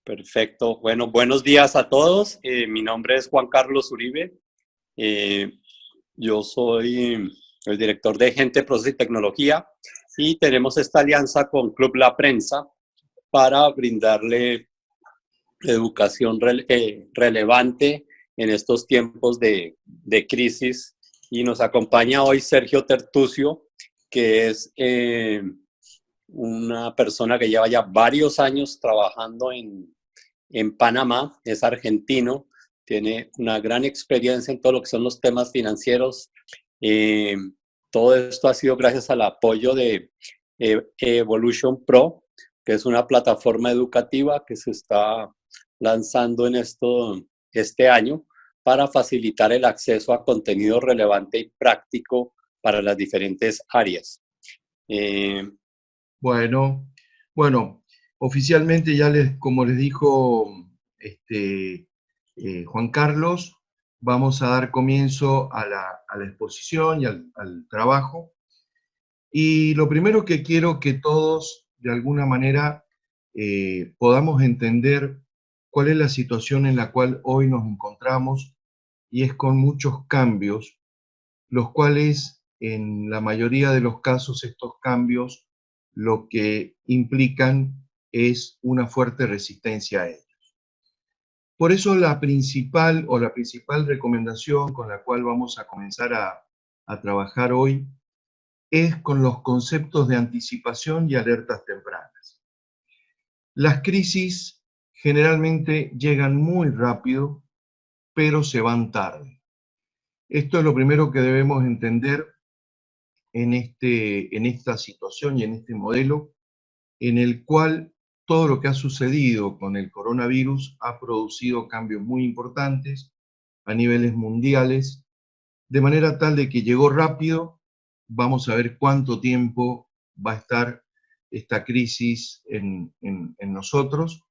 Perfecto. Bueno, buenos días a todos. Mi nombre es Juan Carlos Uribe. Eh, yo soy el director de Gente, Proceso y Tecnología y tenemos esta alianza con Club La Prensa para brindarle educación relevante en estos tiempos de crisis. Y nos acompaña hoy Sergio Tertucio, que es una persona que lleva ya varios años trabajando en Panamá, es argentino, tiene una gran experiencia en todo lo que son los temas financieros. Eh, Todo esto ha sido gracias al apoyo de Evolution Pro, que es una plataforma educativa que se está lanzando en este año para facilitar el acceso a contenido relevante y práctico para las diferentes áreas. Bueno, bueno, oficialmente como les dijo Juan Carlos, vamos a dar comienzo a la exposición y al trabajo. Y lo primero que quiero que todos, de alguna manera, podamos entender cuál es la situación en la cual hoy nos encontramos, y es con muchos cambios, los cuales en la mayoría de los casos estos cambios lo que implican es una fuerte resistencia a ellos. Por eso la principal recomendación con la cual vamos a comenzar a trabajar hoy es con los conceptos de anticipación y alertas tempranas. Las crisis generalmente llegan muy rápido, pero se van tarde. Esto es lo primero que debemos entender en esta situación y en este modelo, en el cual todo lo que ha sucedido con el coronavirus ha producido cambios muy importantes a niveles mundiales, de manera tal de que llegó rápido. Vamos a ver cuánto tiempo va a estar esta crisis en nosotros.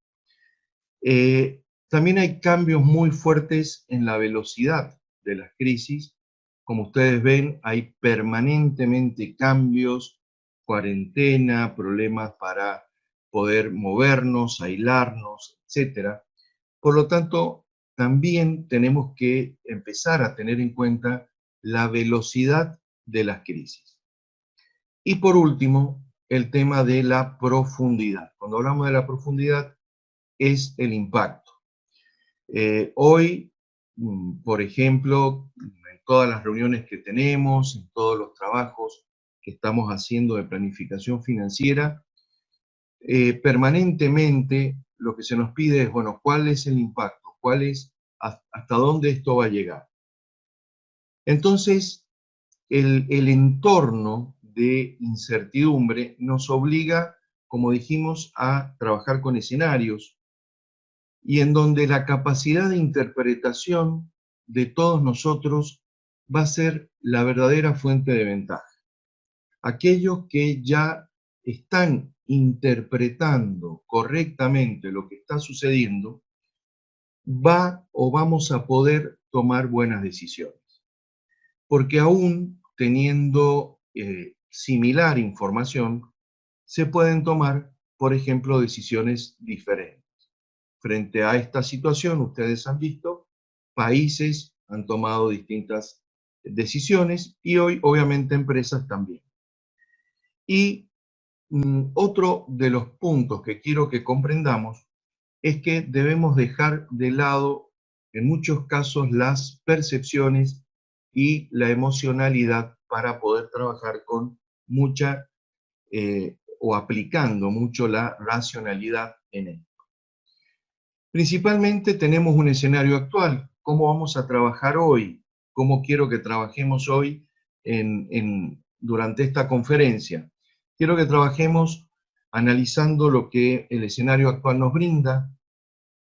También hay cambios muy fuertes en la velocidad de las crisis. Como ustedes ven, hay permanentemente cambios, cuarentena, problemas para poder movernos, aislarnos, etc. Por lo tanto, también tenemos que empezar a tener en cuenta la velocidad de las crisis. Y por último, el tema de la profundidad. Cuando hablamos de la profundidad, es el impacto. Hoy, por ejemplo, en todas las reuniones que tenemos, en todos los trabajos que estamos haciendo de planificación financiera, permanentemente lo que se nos pide es, bueno, ¿cuál es el impacto? ¿Hasta dónde esto va a llegar? Entonces, el entorno de incertidumbre nos obliga, como dijimos, a trabajar con escenarios, y en donde la capacidad de interpretación de todos nosotros va a ser la verdadera fuente de ventaja. Aquellos que ya están interpretando correctamente lo que está sucediendo, vamos a poder tomar buenas decisiones. Porque aún teniendo similar información, se pueden tomar, por ejemplo, decisiones diferentes. Frente a esta situación, ustedes han visto, países han tomado distintas decisiones y hoy, obviamente, empresas también. Y otro de los puntos que quiero que comprendamos es que debemos dejar de lado, en muchos casos, las percepciones y la emocionalidad para poder trabajar con mucha o aplicando mucho la racionalidad en él. Principalmente tenemos un escenario actual. ¿Cómo vamos a trabajar hoy? ¿Cómo quiero que trabajemos hoy durante esta conferencia? Quiero que trabajemos analizando lo que el escenario actual nos brinda,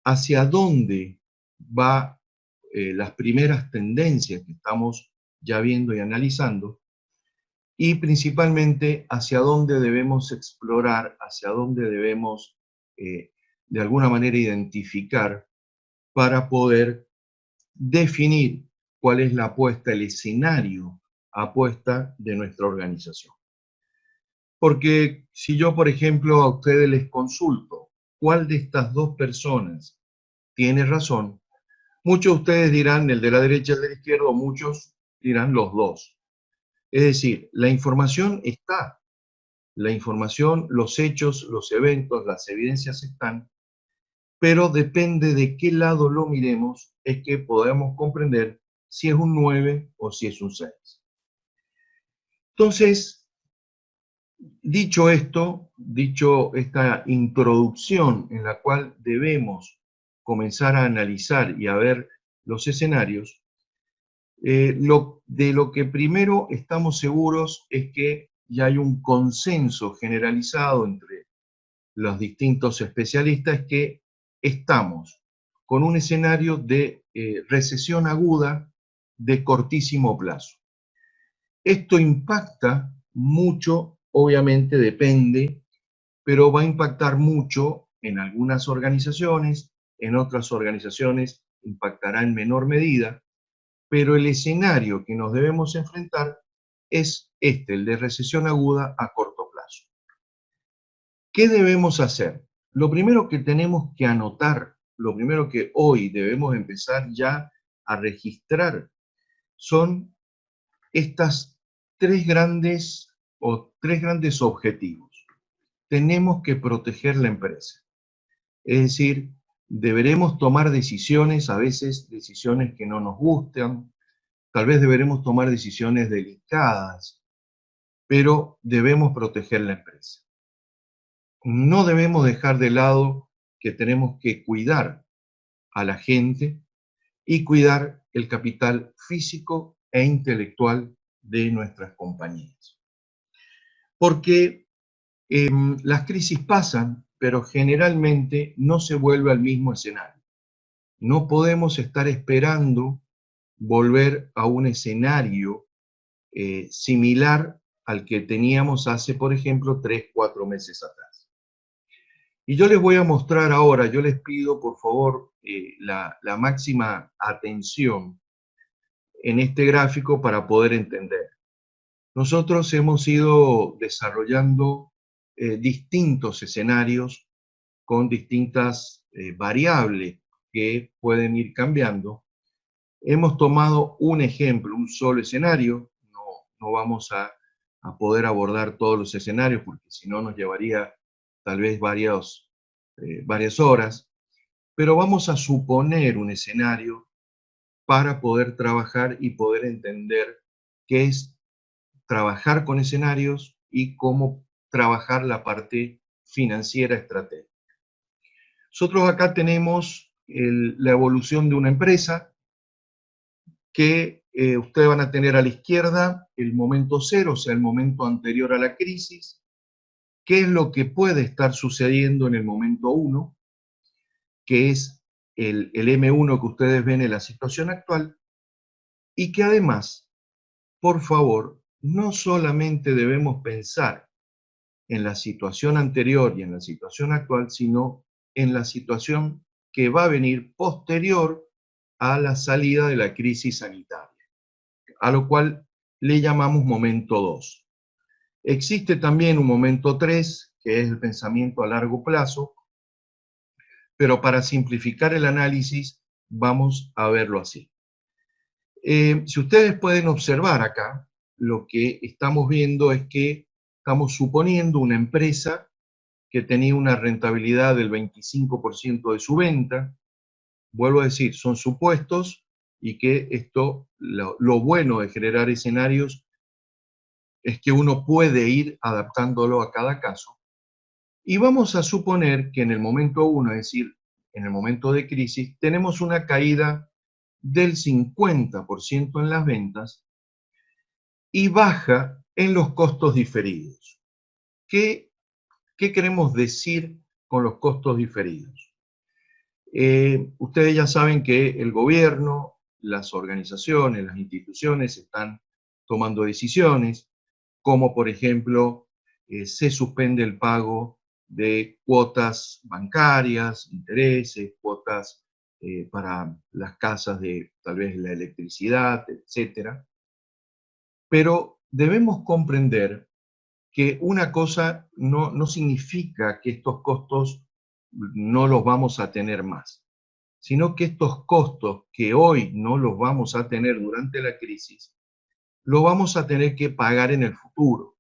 hacia dónde va las primeras tendencias que estamos ya viendo y analizando, y principalmente hacia dónde debemos explorar, hacia dónde debemos de alguna manera identificar para poder definir cuál es la apuesta, el escenario apuesta de nuestra organización. Porque si yo, por ejemplo, a ustedes les consulto cuál de estas dos personas tiene razón, muchos de ustedes dirán el de la derecha y el de la izquierda, o muchos dirán los dos. Es decir, la información está, la información, los hechos, los eventos, las evidencias están, pero depende de qué lado lo miremos, es que podemos comprender si es un 9 o si es un 6. Entonces, dicho esto, dicho esta introducción en la cual debemos comenzar a analizar y a ver los escenarios, de lo que primero estamos seguros es que ya hay un consenso generalizado entre los distintos especialistas que estamos con un escenario de recesión aguda de cortísimo plazo. Esto impacta mucho, obviamente depende, pero va a impactar mucho en algunas organizaciones, en otras organizaciones impactará en menor medida, pero el escenario que nos debemos enfrentar es este, el de recesión aguda a corto plazo. ¿Qué debemos hacer? Lo primero que tenemos que anotar, lo primero que hoy debemos empezar ya a registrar son estas tres grandes objetivos. Tenemos que proteger la empresa. Es decir, deberemos tomar decisiones, a veces decisiones que no nos gustan, tal vez deberemos tomar decisiones delicadas, pero debemos proteger la empresa. No debemos dejar de lado que tenemos que cuidar a la gente y cuidar el capital físico e intelectual de nuestras compañías. Porque las crisis pasan, pero generalmente no se vuelve al mismo escenario. No podemos estar esperando volver a un escenario similar al que teníamos hace, por ejemplo, 3, 4 meses atrás. Y yo les voy a mostrar ahora, yo les pido por favor la máxima atención en este gráfico para poder entender. Nosotros hemos ido desarrollando distintos escenarios con distintas variables que pueden ir cambiando. Hemos tomado un ejemplo, un solo escenario, no vamos a poder abordar todos los escenarios porque si no nos llevaría tal vez varias horas, pero vamos a suponer un escenario para poder trabajar y poder entender qué es trabajar con escenarios y cómo trabajar la parte financiera estratégica. Nosotros acá tenemos la evolución de una empresa que ustedes van a tener a la izquierda el momento cero, o sea, el momento anterior a la crisis, qué es lo que puede estar sucediendo en el momento 1, que es el M1 que ustedes ven en la situación actual, y que además, por favor, no solamente debemos pensar en la situación anterior y en la situación actual, sino en la situación que va a venir posterior a la salida de la crisis sanitaria, a lo cual le llamamos momento 2. Existe también un momento 3, que es el pensamiento a largo plazo, pero para simplificar el análisis vamos a verlo así. Si ustedes pueden observar acá, lo que estamos viendo es que estamos suponiendo una empresa que tenía una rentabilidad del 25% de su venta. Vuelvo a decir, son supuestos y que esto, lo bueno de generar escenarios es que uno puede ir adaptándolo a cada caso. Y vamos a suponer que en el momento 1, es decir, en el momento de crisis, tenemos una caída del 50% en las ventas y baja en los costos diferidos. ¿Qué queremos decir con los costos diferidos? Ustedes ya saben que el gobierno, las organizaciones, las instituciones están tomando decisiones, como por ejemplo, se suspende el pago de cuotas bancarias, intereses, cuotas para las casas de tal vez la electricidad, etcétera. Pero debemos comprender que una cosa no significa que estos costos no los vamos a tener más, sino que estos costos que hoy no los vamos a tener durante la crisis, lo vamos a tener que pagar en el futuro.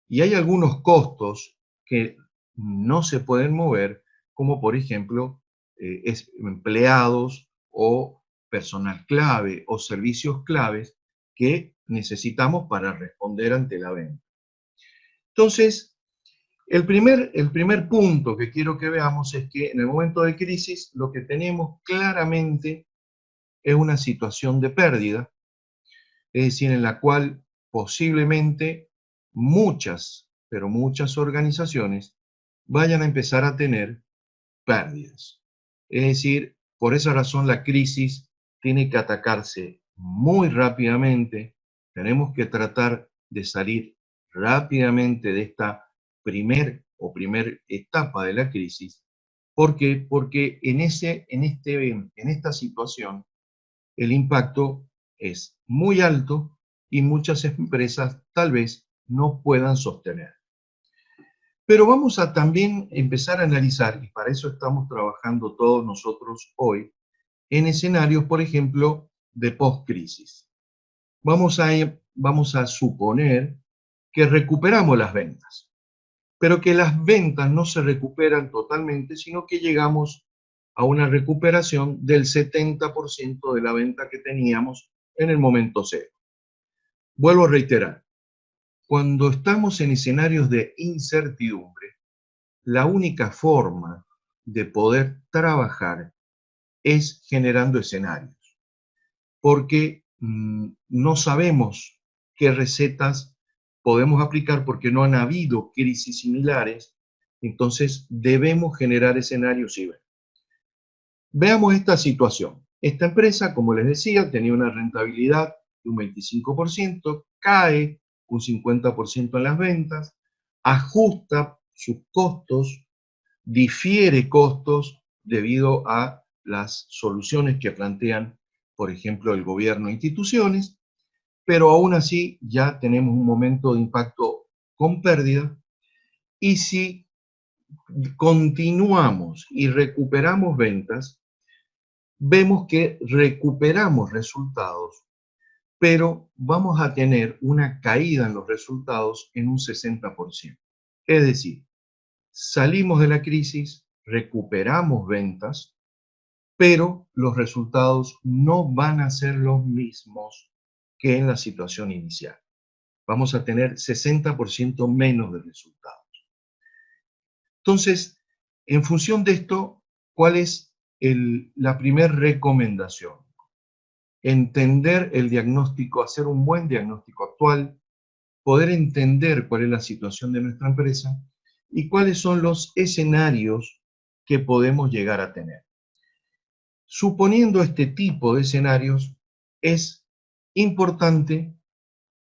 Y hay algunos costos que no se pueden mover, como por ejemplo empleados o personal clave o servicios claves que necesitamos para responder ante la venta. Entonces, el primer punto que quiero que veamos es que en el momento de crisis lo que tenemos claramente es una situación de pérdida, es decir, en la cual posiblemente muchas, pero muchas organizaciones vayan a empezar a tener pérdidas. Es decir, por esa razón la crisis tiene que atacarse muy rápidamente, tenemos que tratar de salir rápidamente de esta primer etapa de la crisis. ¿Por qué? Porque en esta situación el impacto es muy alto y muchas empresas tal vez no puedan sostener. Pero vamos a también empezar a analizar, y para eso estamos trabajando todos nosotros hoy, en escenarios, por ejemplo, de post-crisis. Vamos a suponer que recuperamos las ventas, pero que las ventas no se recuperan totalmente, sino que llegamos a una recuperación del 70% de la venta que teníamos en el momento cero. Vuelvo a reiterar, cuando estamos en escenarios de incertidumbre, la única forma de poder trabajar es generando escenarios, porque no sabemos qué recetas podemos aplicar porque no han habido crisis similares, entonces debemos generar escenarios y ver. Veamos esta situación. Esta empresa, como les decía, tenía una rentabilidad de un 25%, cae un 50% en las ventas, ajusta sus costos, difiere costos debido a las soluciones que plantean, por ejemplo, el gobierno e instituciones, pero aún así ya tenemos un momento de impacto con pérdida, y si continuamos y recuperamos ventas, vemos que recuperamos resultados, pero vamos a tener una caída en los resultados en un 60%. Es decir, salimos de la crisis, recuperamos ventas, pero los resultados no van a ser los mismos que en la situación inicial. Vamos a tener 60% menos de resultados. Entonces, en función de esto, ¿cuál es la primera recomendación? Entender el diagnóstico, hacer un buen diagnóstico actual, poder entender cuál es la situación de nuestra empresa y cuáles son los escenarios que podemos llegar a tener. Suponiendo este tipo de escenarios, es importante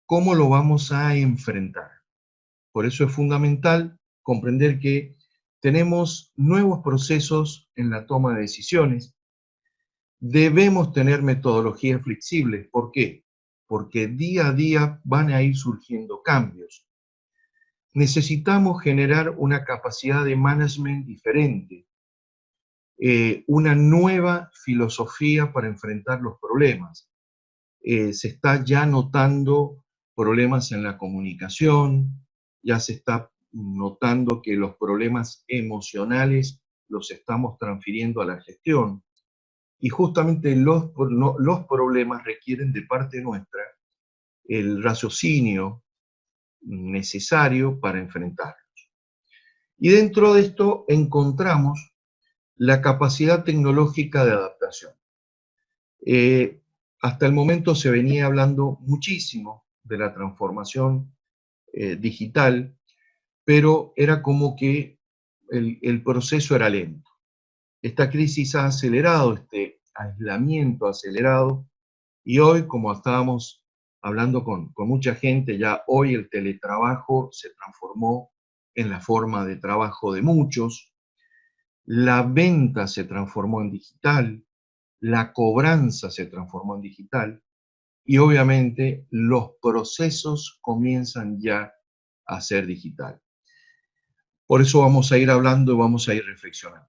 cómo lo vamos a enfrentar. Por eso es fundamental comprender que tenemos nuevos procesos en la toma de decisiones. Debemos tener metodologías flexibles. ¿Por qué? Porque día a día van a ir surgiendo cambios. Necesitamos generar una capacidad de management diferente, una nueva filosofía para enfrentar los problemas. Se está ya notando problemas en la comunicación, ya se está notando que los problemas emocionales los estamos transfiriendo a la gestión. Y justamente los problemas requieren de parte nuestra el raciocinio necesario para enfrentarlos. Y dentro de esto encontramos la capacidad tecnológica de adaptación. Hasta el momento se venía hablando muchísimo de la transformación digital, pero era como que el proceso era lento. Esta crisis ha acelerado, este aislamiento acelerado, y hoy, como estábamos hablando con mucha gente, ya hoy el teletrabajo se transformó en la forma de trabajo de muchos, la venta se transformó en digital, la cobranza se transformó en digital, y obviamente los procesos comienzan ya a ser digital. Por eso vamos a ir hablando y vamos a ir reflexionando.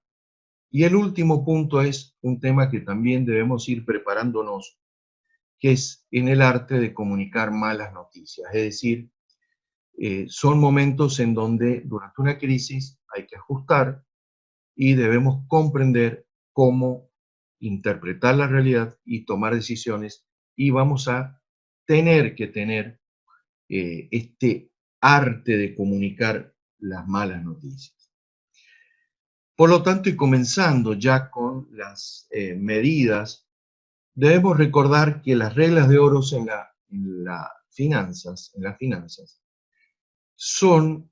Y el último punto es un tema que también debemos ir preparándonos, que es en el arte de comunicar malas noticias. Es decir, son momentos en donde durante una crisis hay que ajustar y debemos comprender cómo interpretar la realidad y tomar decisiones, y vamos a tener que tener este arte de comunicar las malas noticias. Por lo tanto, y comenzando ya con las medidas, debemos recordar que las reglas de oro en las finanzas son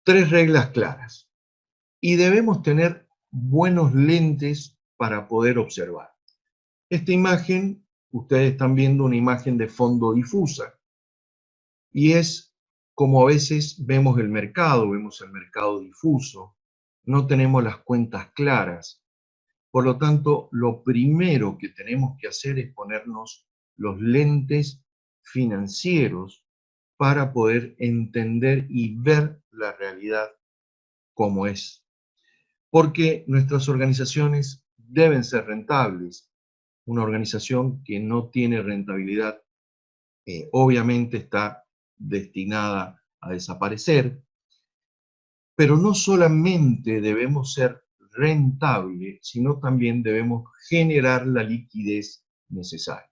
tres reglas claras y debemos tener buenos lentes para poder observar. Esta imagen, ustedes están viendo una imagen de fondo difusa y es como a veces vemos el mercado difuso, no tenemos las cuentas claras. Por lo tanto, lo primero que tenemos que hacer es ponernos los lentes financieros para poder entender y ver la realidad como es. Porque nuestras organizaciones deben ser rentables. Una organización que no tiene rentabilidad obviamente está destinada a desaparecer, pero no solamente debemos ser rentables, sino también debemos generar la liquidez necesaria.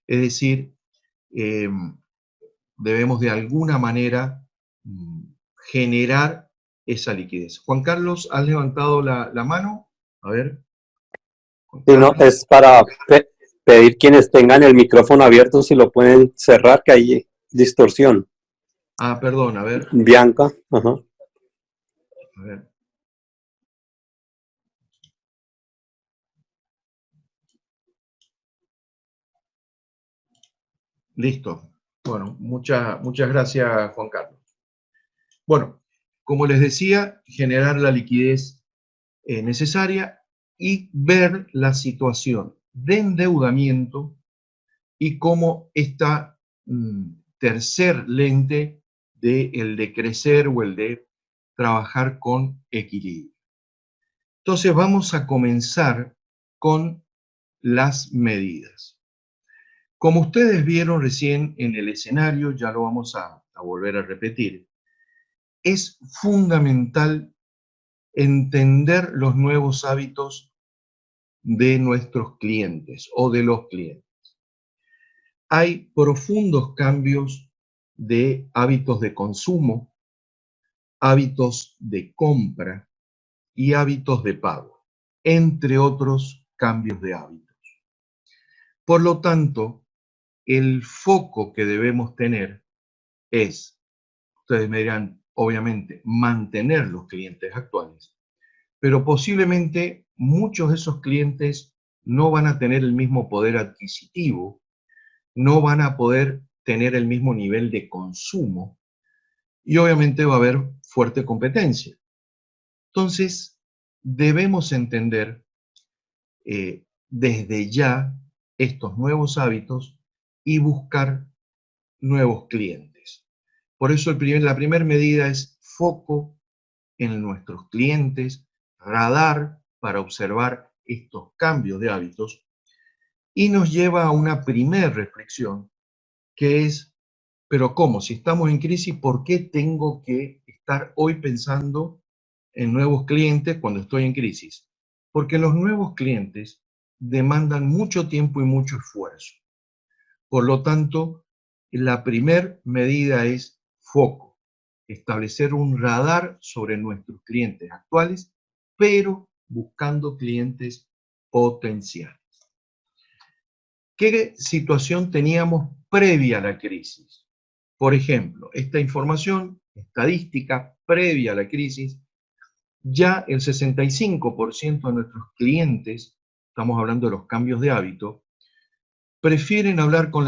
Es decir, debemos de alguna manera generar esa liquidez. Juan Carlos, ¿has levantado la mano? A ver. Si no, es para pedir quienes tengan el micrófono abierto si lo pueden cerrar, que hay distorsión. Ah, perdón, a ver. Bianca, ajá. A ver. Listo. Bueno, muchas gracias, Juan Carlos. Bueno, como les decía, generar la liquidez necesaria y ver la situación de endeudamiento y cómo esta tercer lente de el de crecer o el de trabajar con equilibrio. Entonces vamos a comenzar con las medidas. Como ustedes vieron recién en el escenario, ya lo vamos a volver a repetir, es fundamental entender los nuevos hábitos de nuestros clientes o de los clientes. Hay profundos cambios de hábitos de consumo, hábitos de compra y hábitos de pago, entre otros cambios de hábitos. Por lo tanto, el foco que debemos tener es, ustedes me dirán, obviamente, mantener los clientes actuales, pero posiblemente muchos de esos clientes no van a tener el mismo poder adquisitivo, no van a poder tener el mismo nivel de consumo y obviamente va a haber fuerte competencia. Entonces, debemos entender desde ya estos nuevos hábitos y buscar nuevos clientes. Por eso la primera medida es foco en nuestros clientes, radar para observar estos cambios de hábitos, y nos lleva a una primera reflexión que es, pero ¿cómo? Si estamos en crisis, ¿por qué tengo que estar hoy pensando en nuevos clientes cuando estoy en crisis? Porque los nuevos clientes demandan mucho tiempo y mucho esfuerzo. Por lo tanto, la primera medida es foco, establecer un radar sobre nuestros clientes actuales, pero buscando clientes potenciales. ¿Qué situación teníamos previa a la crisis? Por ejemplo, esta información estadística previa a la crisis, ya el 65% de nuestros clientes, estamos hablando de los cambios de hábito, prefieren hablar con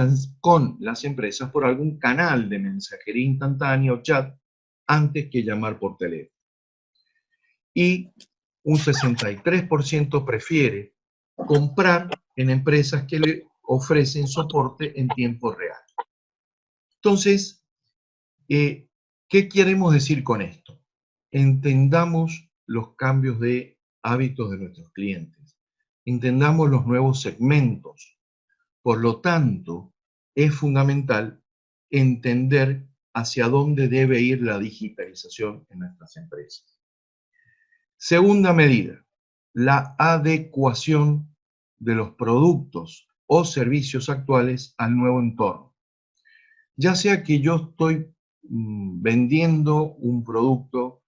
las empresas por algún canal de mensajería instantánea o chat antes que llamar por teléfono. Y un 63% prefiere comprar en empresas que le ofrecen soporte en tiempo real. Entonces, ¿qué queremos decir con esto? entendamos los cambios de hábitos de nuestros clientes, entendamos los nuevos segmentos. Por lo tanto, es fundamental entender hacia dónde debe ir la digitalización en nuestras empresas. Segunda medida, la adecuación de los productos o servicios actuales al nuevo entorno. Ya sea que yo estoy vendiendo un producto,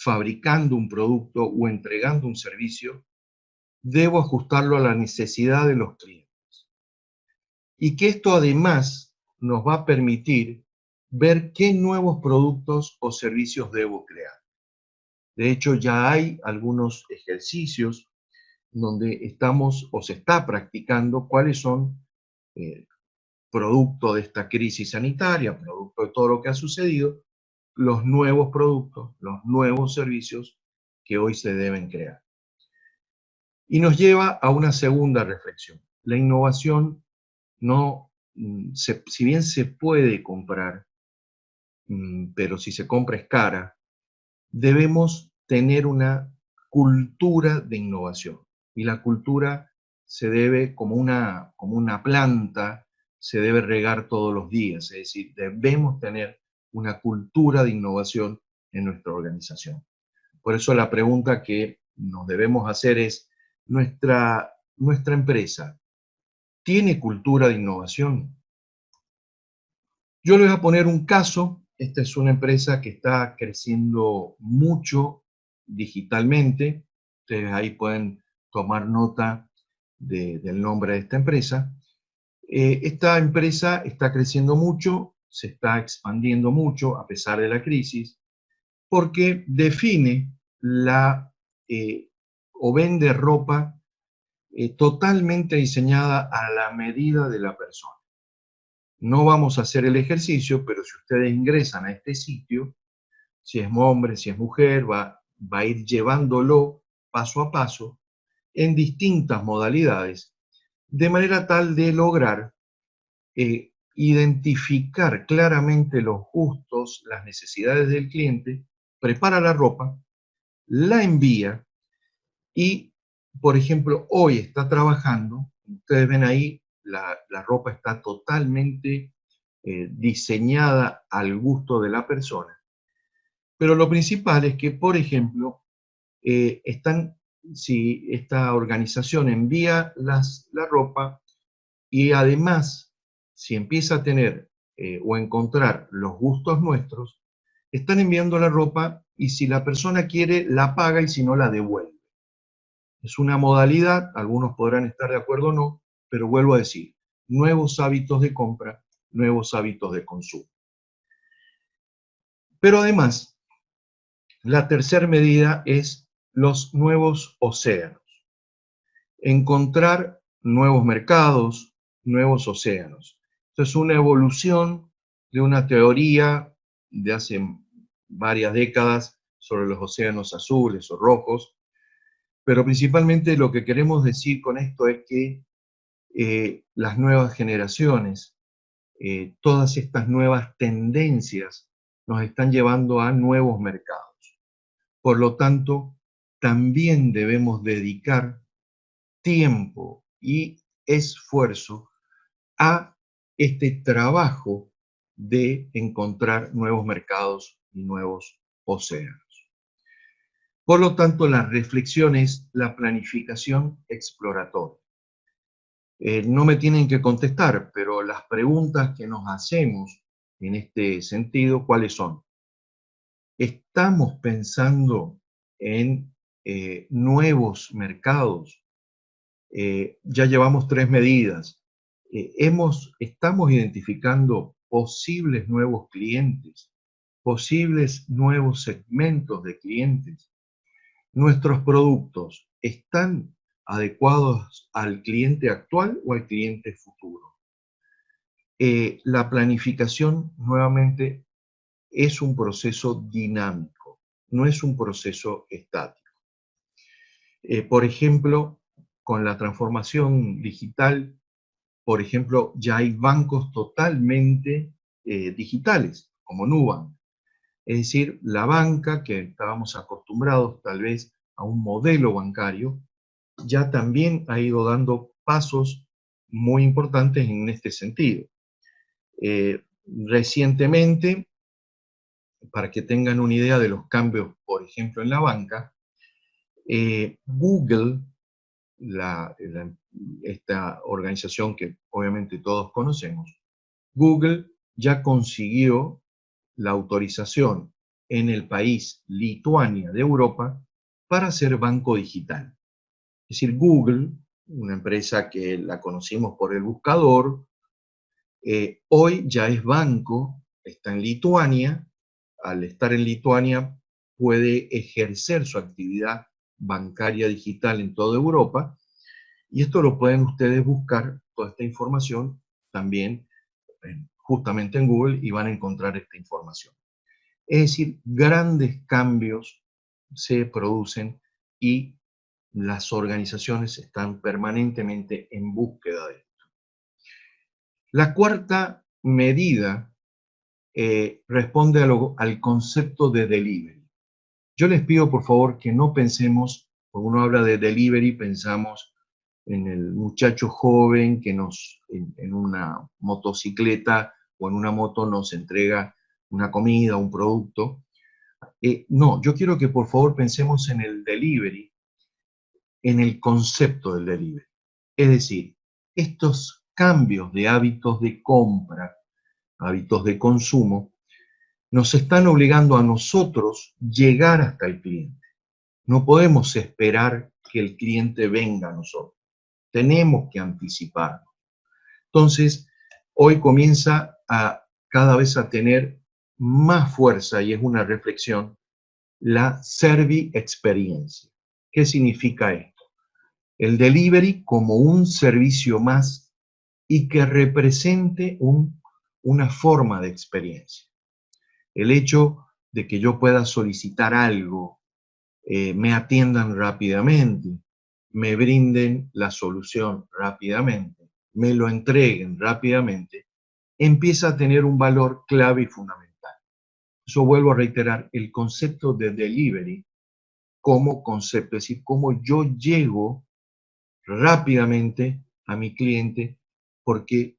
fabricando un producto o entregando un servicio, debo ajustarlo a la necesidad de los clientes. Y que esto además nos va a permitir ver qué nuevos productos o servicios debo crear. De hecho, ya hay algunos ejercicios donde estamos o se está practicando cuáles son, producto de esta crisis sanitaria, producto de todo lo que ha sucedido, los nuevos productos, los nuevos servicios que hoy se deben crear. Y nos lleva a una segunda reflexión. La innovación no, si bien se puede comprar, pero si se compra es cara, debemos tener una cultura de innovación. Y la cultura se debe, como una planta, se debe regar todos los días. Es decir, debemos tener una cultura de innovación en nuestra organización. Por eso la pregunta que nos debemos hacer es, ¿nuestra empresa tiene cultura de innovación? Yo les voy a poner un caso. Esta es una empresa que está creciendo mucho digitalmente. Ustedes ahí pueden tomar nota del nombre de esta empresa. Esta empresa está creciendo mucho, se está expandiendo mucho a pesar de la crisis, porque define o vende ropa totalmente diseñada a la medida de la persona. No vamos a hacer el ejercicio, pero si ustedes ingresan a este sitio, si es hombre, si es mujer, va a ir llevándolo paso a paso en distintas modalidades, de manera tal de lograr identificar claramente los gustos, las necesidades del cliente, prepara la ropa, la envía y, por ejemplo, hoy está trabajando, ustedes ven ahí, la ropa está totalmente diseñada al gusto de la persona. Pero lo principal es que, por ejemplo, si esta organización envía la ropa y además, si empieza a tener o encontrar los gustos nuestros, están enviando la ropa y si la persona quiere, la paga y si no, la devuelve. Es una modalidad, algunos podrán estar de acuerdo o no, pero vuelvo a decir, nuevos hábitos de compra, nuevos hábitos de consumo. Pero además, la tercera medida es los nuevos océanos. Encontrar nuevos mercados, nuevos océanos. Esto es una evolución de una teoría de hace varias décadas sobre los océanos azules o rojos, pero principalmente lo que queremos decir con esto es que las nuevas generaciones, todas estas nuevas tendencias nos están llevando a nuevos mercados. Por lo tanto, también debemos dedicar tiempo y esfuerzo a este trabajo de encontrar nuevos mercados y nuevos océanos. Por lo tanto, la reflexión es la planificación exploratoria. No me tienen que contestar, pero las preguntas que nos hacemos en este sentido, ¿cuáles son? ¿Estamos pensando en nuevos mercados? Ya llevamos 3 medidas. Estamos identificando posibles nuevos clientes, posibles nuevos segmentos de clientes. ¿Nuestros productos están adecuados al cliente actual o al cliente futuro? La planificación, nuevamente, es un proceso dinámico, no es un proceso estático. Por ejemplo, con la transformación digital, por ejemplo, ya hay bancos totalmente digitales, como Nubank. Es decir, la banca, que estábamos acostumbrados tal vez a un modelo bancario, ya también ha ido dando pasos muy importantes en este sentido. Recientemente, para que tengan una idea de los cambios, por ejemplo, en la banca, Google, esta organización que obviamente todos conocemos, Google ya consiguió la autorización en el país Lituania de Europa para ser banco digital. Es decir, Google, una empresa que la conocimos por el buscador, hoy ya es banco, está en Lituania. Al estar en Lituania puede ejercer su actividad bancaria digital en toda Europa, y esto lo pueden ustedes buscar, toda esta información, también justamente en Google, y van a encontrar esta información. Es decir, grandes cambios se producen y las organizaciones están permanentemente en búsqueda de esto. La cuarta medida responde al concepto de delivery. Yo les pido por favor que no pensemos, cuando uno habla de delivery, pensamos en el muchacho joven que en una motocicleta o en una moto nos entrega una comida, un producto. No, yo quiero que por favor pensemos en el delivery, en el concepto del delivery. Es decir, estos cambios de hábitos de compra, hábitos de consumo, nos están obligando a nosotros llegar hasta el cliente. No podemos esperar que el cliente venga a nosotros. Tenemos que anticiparnos. Entonces, hoy comienza a cada vez a tener más fuerza, y es una reflexión, la Servi Experiencia. ¿Qué significa esto? El delivery como un servicio más y que represente una forma de experiencia. El hecho de que yo pueda solicitar algo, me atiendan rápidamente, me brinden la solución rápidamente, me lo entreguen rápidamente, empieza a tener un valor clave y fundamental. Yo vuelvo a reiterar el concepto de delivery como concepto, es decir, cómo yo llego rápidamente a mi cliente, porque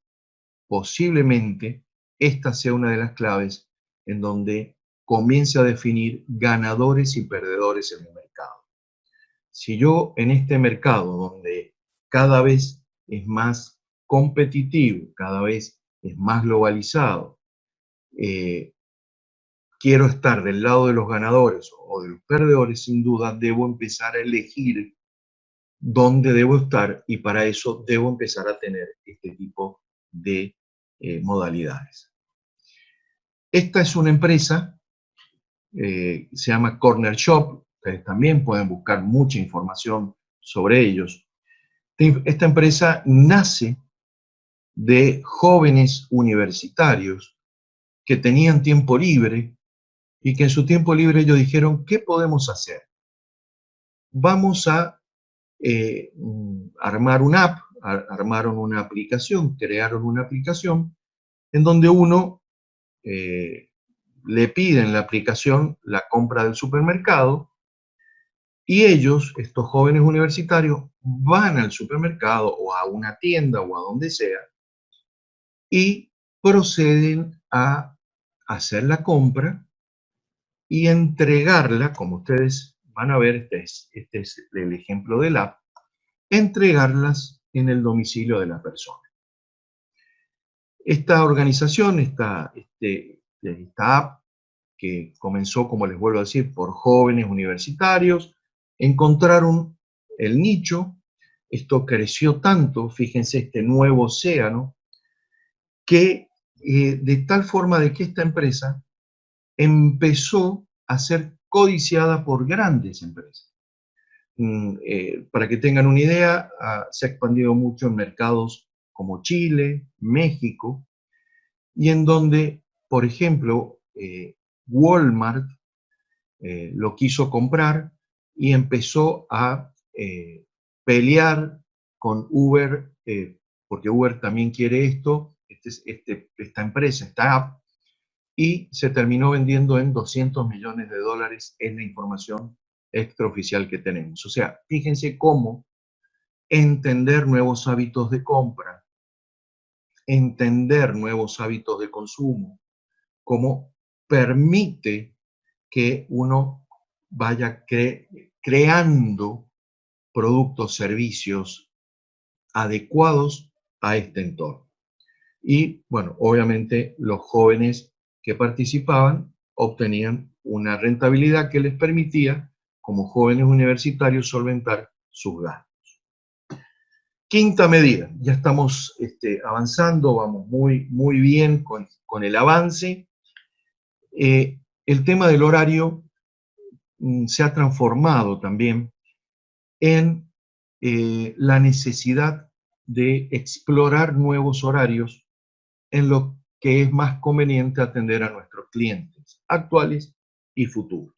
posiblemente esta sea una de las claves en donde comience a definir ganadores y perdedores en el mercado. Si yo en este mercado donde cada vez es más competitivo, cada vez es más globalizado, quiero estar del lado de los ganadores o de los perdedores, sin duda debo empezar a elegir dónde debo estar, y para eso debo empezar a tener este tipo de modalidades. Esta es una empresa, se llama Corner Shop. Ustedes también pueden buscar mucha información sobre ellos. Esta empresa nace de jóvenes universitarios que tenían tiempo libre y que en su tiempo libre ellos dijeron, ¿qué podemos hacer? Vamos a armar una app, armaron una aplicación, crearon una aplicación en donde uno le pide en la aplicación la compra del supermercado, y ellos, estos jóvenes universitarios, van al supermercado o a una tienda o a donde sea y proceden a hacer la compra y entregarla, como ustedes van a ver, este es el ejemplo del app, entregarlas en el domicilio de la persona. Esta organización, esta app, que comenzó, como les vuelvo a decir, por jóvenes universitarios, encontraron el nicho, esto creció tanto, fíjense este nuevo océano, que de tal forma de que esta empresa empezó a ser codiciada por grandes empresas. Para que tengan una idea, se ha expandido mucho en mercados como Chile, México, y en donde, por ejemplo, Walmart lo quiso comprar y empezó a pelear con Uber, porque Uber también quiere esto, esta empresa, esta app, y se terminó vendiendo en $200 millones, es la información extraoficial que tenemos. O sea, fíjense cómo entender nuevos hábitos de compra, entender nuevos hábitos de consumo, cómo permite que uno vaya creando productos, servicios adecuados a este entorno. Y bueno, obviamente los jóvenes que participaban obtenían una rentabilidad que les permitía, como jóvenes universitarios, solventar sus gastos. Quinta medida, ya estamos avanzando, vamos muy bien con el avance. El tema del horario se ha transformado también en la necesidad de explorar nuevos horarios en lo que es más conveniente atender a nuestros clientes actuales y futuros.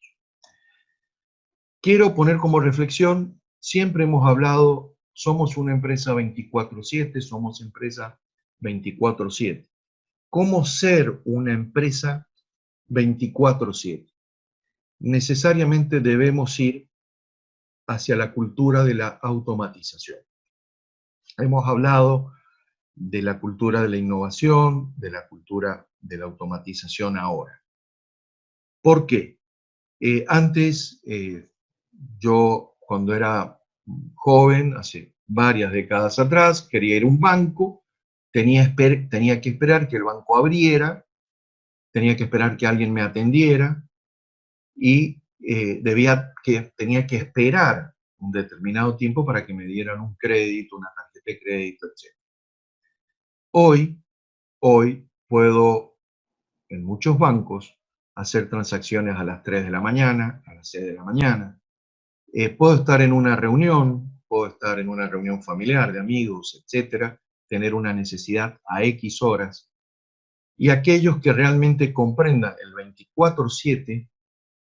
Quiero poner como reflexión, siempre hemos hablado, somos una empresa 24/7, somos empresa 24/7. ¿Cómo ser una empresa 24/7? Necesariamente debemos ir hacia la cultura de la automatización. Hemos hablado de la cultura de la innovación, de la cultura de la automatización ahora. ¿Por qué? Antes, yo cuando era joven, hace varias décadas atrás, quería ir a un banco, tenía que esperar que el banco abriera, tenía que esperar que alguien me atendiera y tenía que esperar un determinado tiempo para que me dieran un crédito, una tarjeta de crédito, etc. Hoy puedo, en muchos bancos, hacer transacciones a las 3 de la mañana, a las 6 de la mañana. Puedo estar en una reunión, puedo estar en una reunión familiar, de amigos, etcétera, tener una necesidad a X horas. Y aquellos que realmente comprendan el 24/7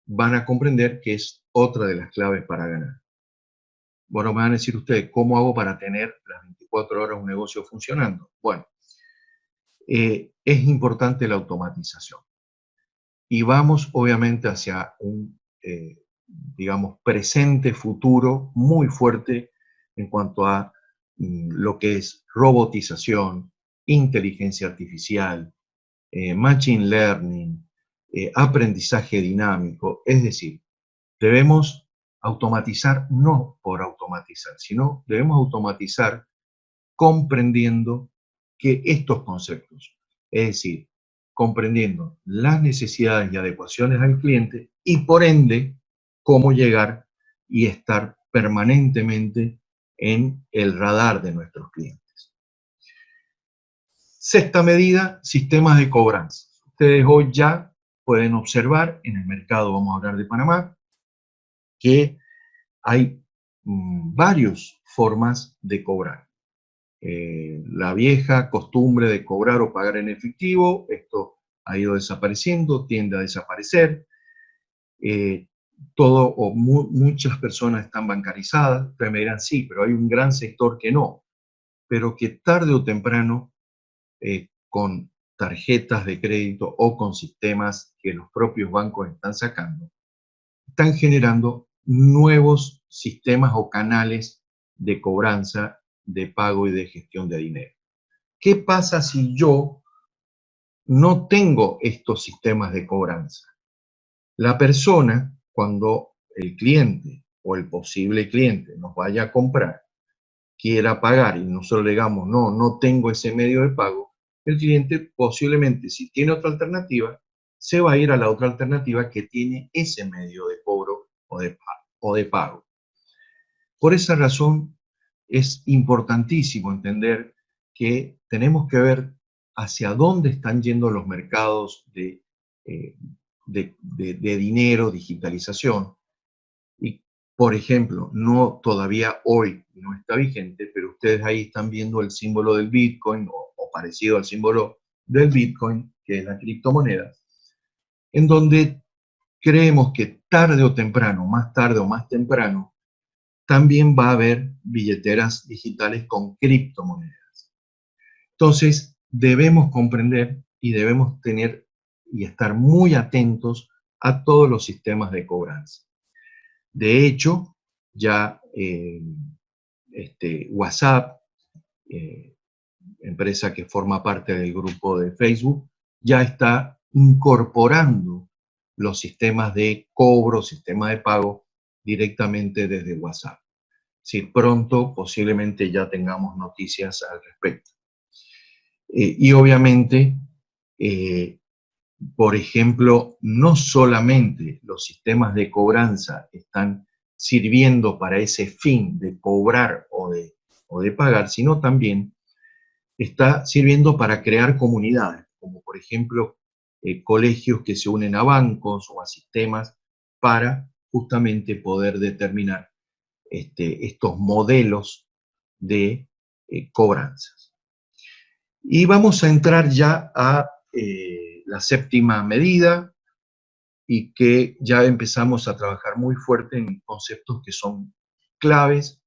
van a comprender que es otra de las claves para ganar. Bueno, me van a decir ustedes, ¿cómo hago para tener las 24 horas un negocio funcionando? Bueno, es importante la automatización. Y vamos obviamente hacia un, digamos, presente, futuro muy fuerte en cuanto a lo que es robotización, inteligencia artificial, machine learning, aprendizaje dinámico. Es decir, debemos automatizar no por automatizar, sino debemos automatizar comprendiendo que estos conceptos, es decir, comprendiendo las necesidades y adecuaciones al cliente y por ende cómo llegar y estar permanentemente en el radar de nuestros clientes. Sexta medida, sistemas de cobranza. Ustedes hoy ya pueden observar en el mercado, vamos a hablar de Panamá, que hay varias formas de cobrar. La vieja costumbre de cobrar o pagar en efectivo, esto ha ido desapareciendo, tiende a desaparecer. Muchas personas están bancarizadas. Ustedes me dirán, sí, pero hay un gran sector que no, pero que tarde o temprano, con tarjetas de crédito o con sistemas que los propios bancos están sacando, están generando nuevos sistemas o canales de cobranza, de pago y de gestión de dinero. ¿Qué pasa si yo no tengo estos sistemas de cobranza? La persona, cuando el cliente o el posible cliente nos vaya a comprar, quiera pagar y nosotros le digamos, no tengo ese medio de pago, el cliente posiblemente, si tiene otra alternativa, se va a ir a la otra alternativa que tiene ese medio de cobro o de pago. Por esa razón, es importantísimo entender que tenemos que ver hacia dónde están yendo los mercados de dinero, digitalización. Y, por ejemplo, todavía hoy no está vigente, pero ustedes ahí están viendo el símbolo del Bitcoin o parecido al símbolo del Bitcoin, que es la criptomoneda, en donde creemos que tarde o temprano, más tarde o más temprano, también va a haber billeteras digitales con criptomonedas. Entonces, debemos comprender y debemos tener y estar muy atentos a todos los sistemas de cobranza. De hecho, ya WhatsApp, empresa que forma parte del grupo de Facebook, ya está incorporando los sistemas de cobro, sistemas de pago directamente desde WhatsApp. Si pronto posiblemente ya tengamos noticias al respecto. Y obviamente, por ejemplo, no solamente los sistemas de cobranza están sirviendo para ese fin de cobrar o de pagar, sino también está sirviendo para crear comunidades, como por ejemplo colegios que se unen a bancos o a sistemas para justamente poder determinar estos modelos de cobranzas. Y vamos a entrar ya a la séptima medida y que ya empezamos a trabajar muy fuerte en conceptos que son claves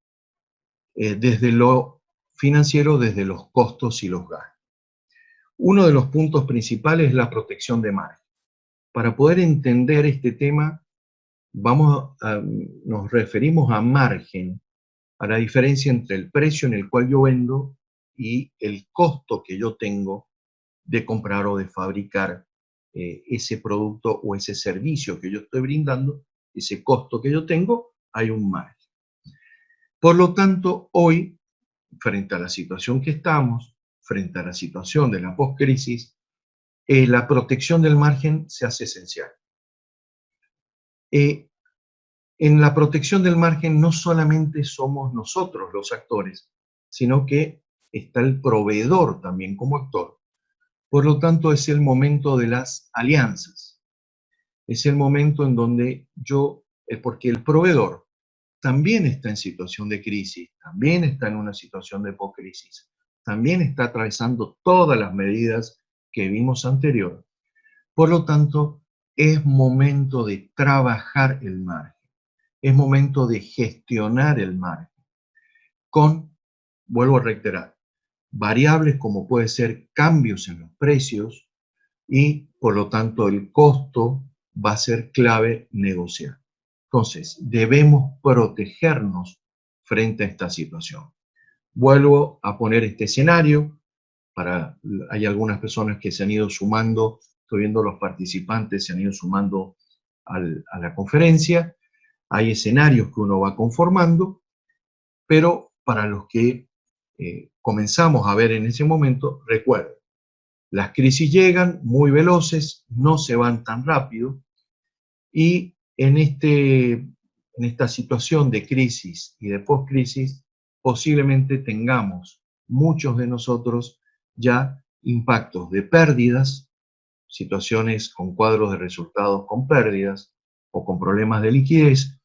desde lo financiero, desde los costos y los gastos. Uno de los puntos principales es la protección de margen. Para poder entender este tema, nos referimos a margen, a la diferencia entre el precio en el cual yo vendo y el costo que yo tengo de comprar o de fabricar ese producto o ese servicio que yo estoy brindando, ese costo que yo tengo, hay un margen. Por lo tanto, hoy, frente a la situación que estamos, frente a la situación de la postcrisis, la protección del margen se hace esencial. En la protección del margen no solamente somos nosotros los actores, sino que está el proveedor también como actor. Por lo tanto, es el momento de las alianzas. Es el momento en donde porque el proveedor también está en situación de crisis, también está en una situación de postcrisis, también está atravesando todas las medidas que vimos anterior. Por lo tanto, es momento de trabajar el margen, es momento de gestionar el margen vuelvo a reiterar, variables como puede ser cambios en los precios y por lo tanto el costo va a ser clave negociar. Entonces, debemos protegernos frente a esta situación. Vuelvo a poner este escenario. Hay algunas personas que se han ido sumando, estoy viendo los participantes se han ido sumando a la conferencia. Hay escenarios que uno va conformando, pero para los que comenzamos a ver en ese momento, recuerden, las crisis llegan muy veloces, no se van tan rápido, y en esta situación de crisis y de postcrisis, posiblemente tengamos muchos de nosotros ya impactos de pérdidas, situaciones con cuadros de resultados con pérdidas o con problemas de liquidez,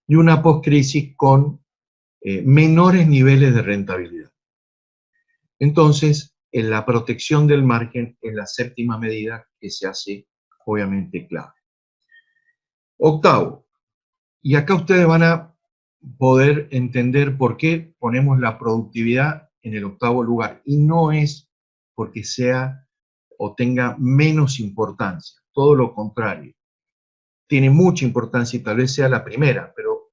y una postcrisis con menores niveles de rentabilidad. Entonces, en la protección del margen es la séptima medida que se hace obviamente clave. Octavo, y acá ustedes van a poder entender por qué ponemos la productividad en el octavo lugar, y no es porque sea o tenga menos importancia, todo lo contrario. Tiene mucha importancia y tal vez sea la primera, pero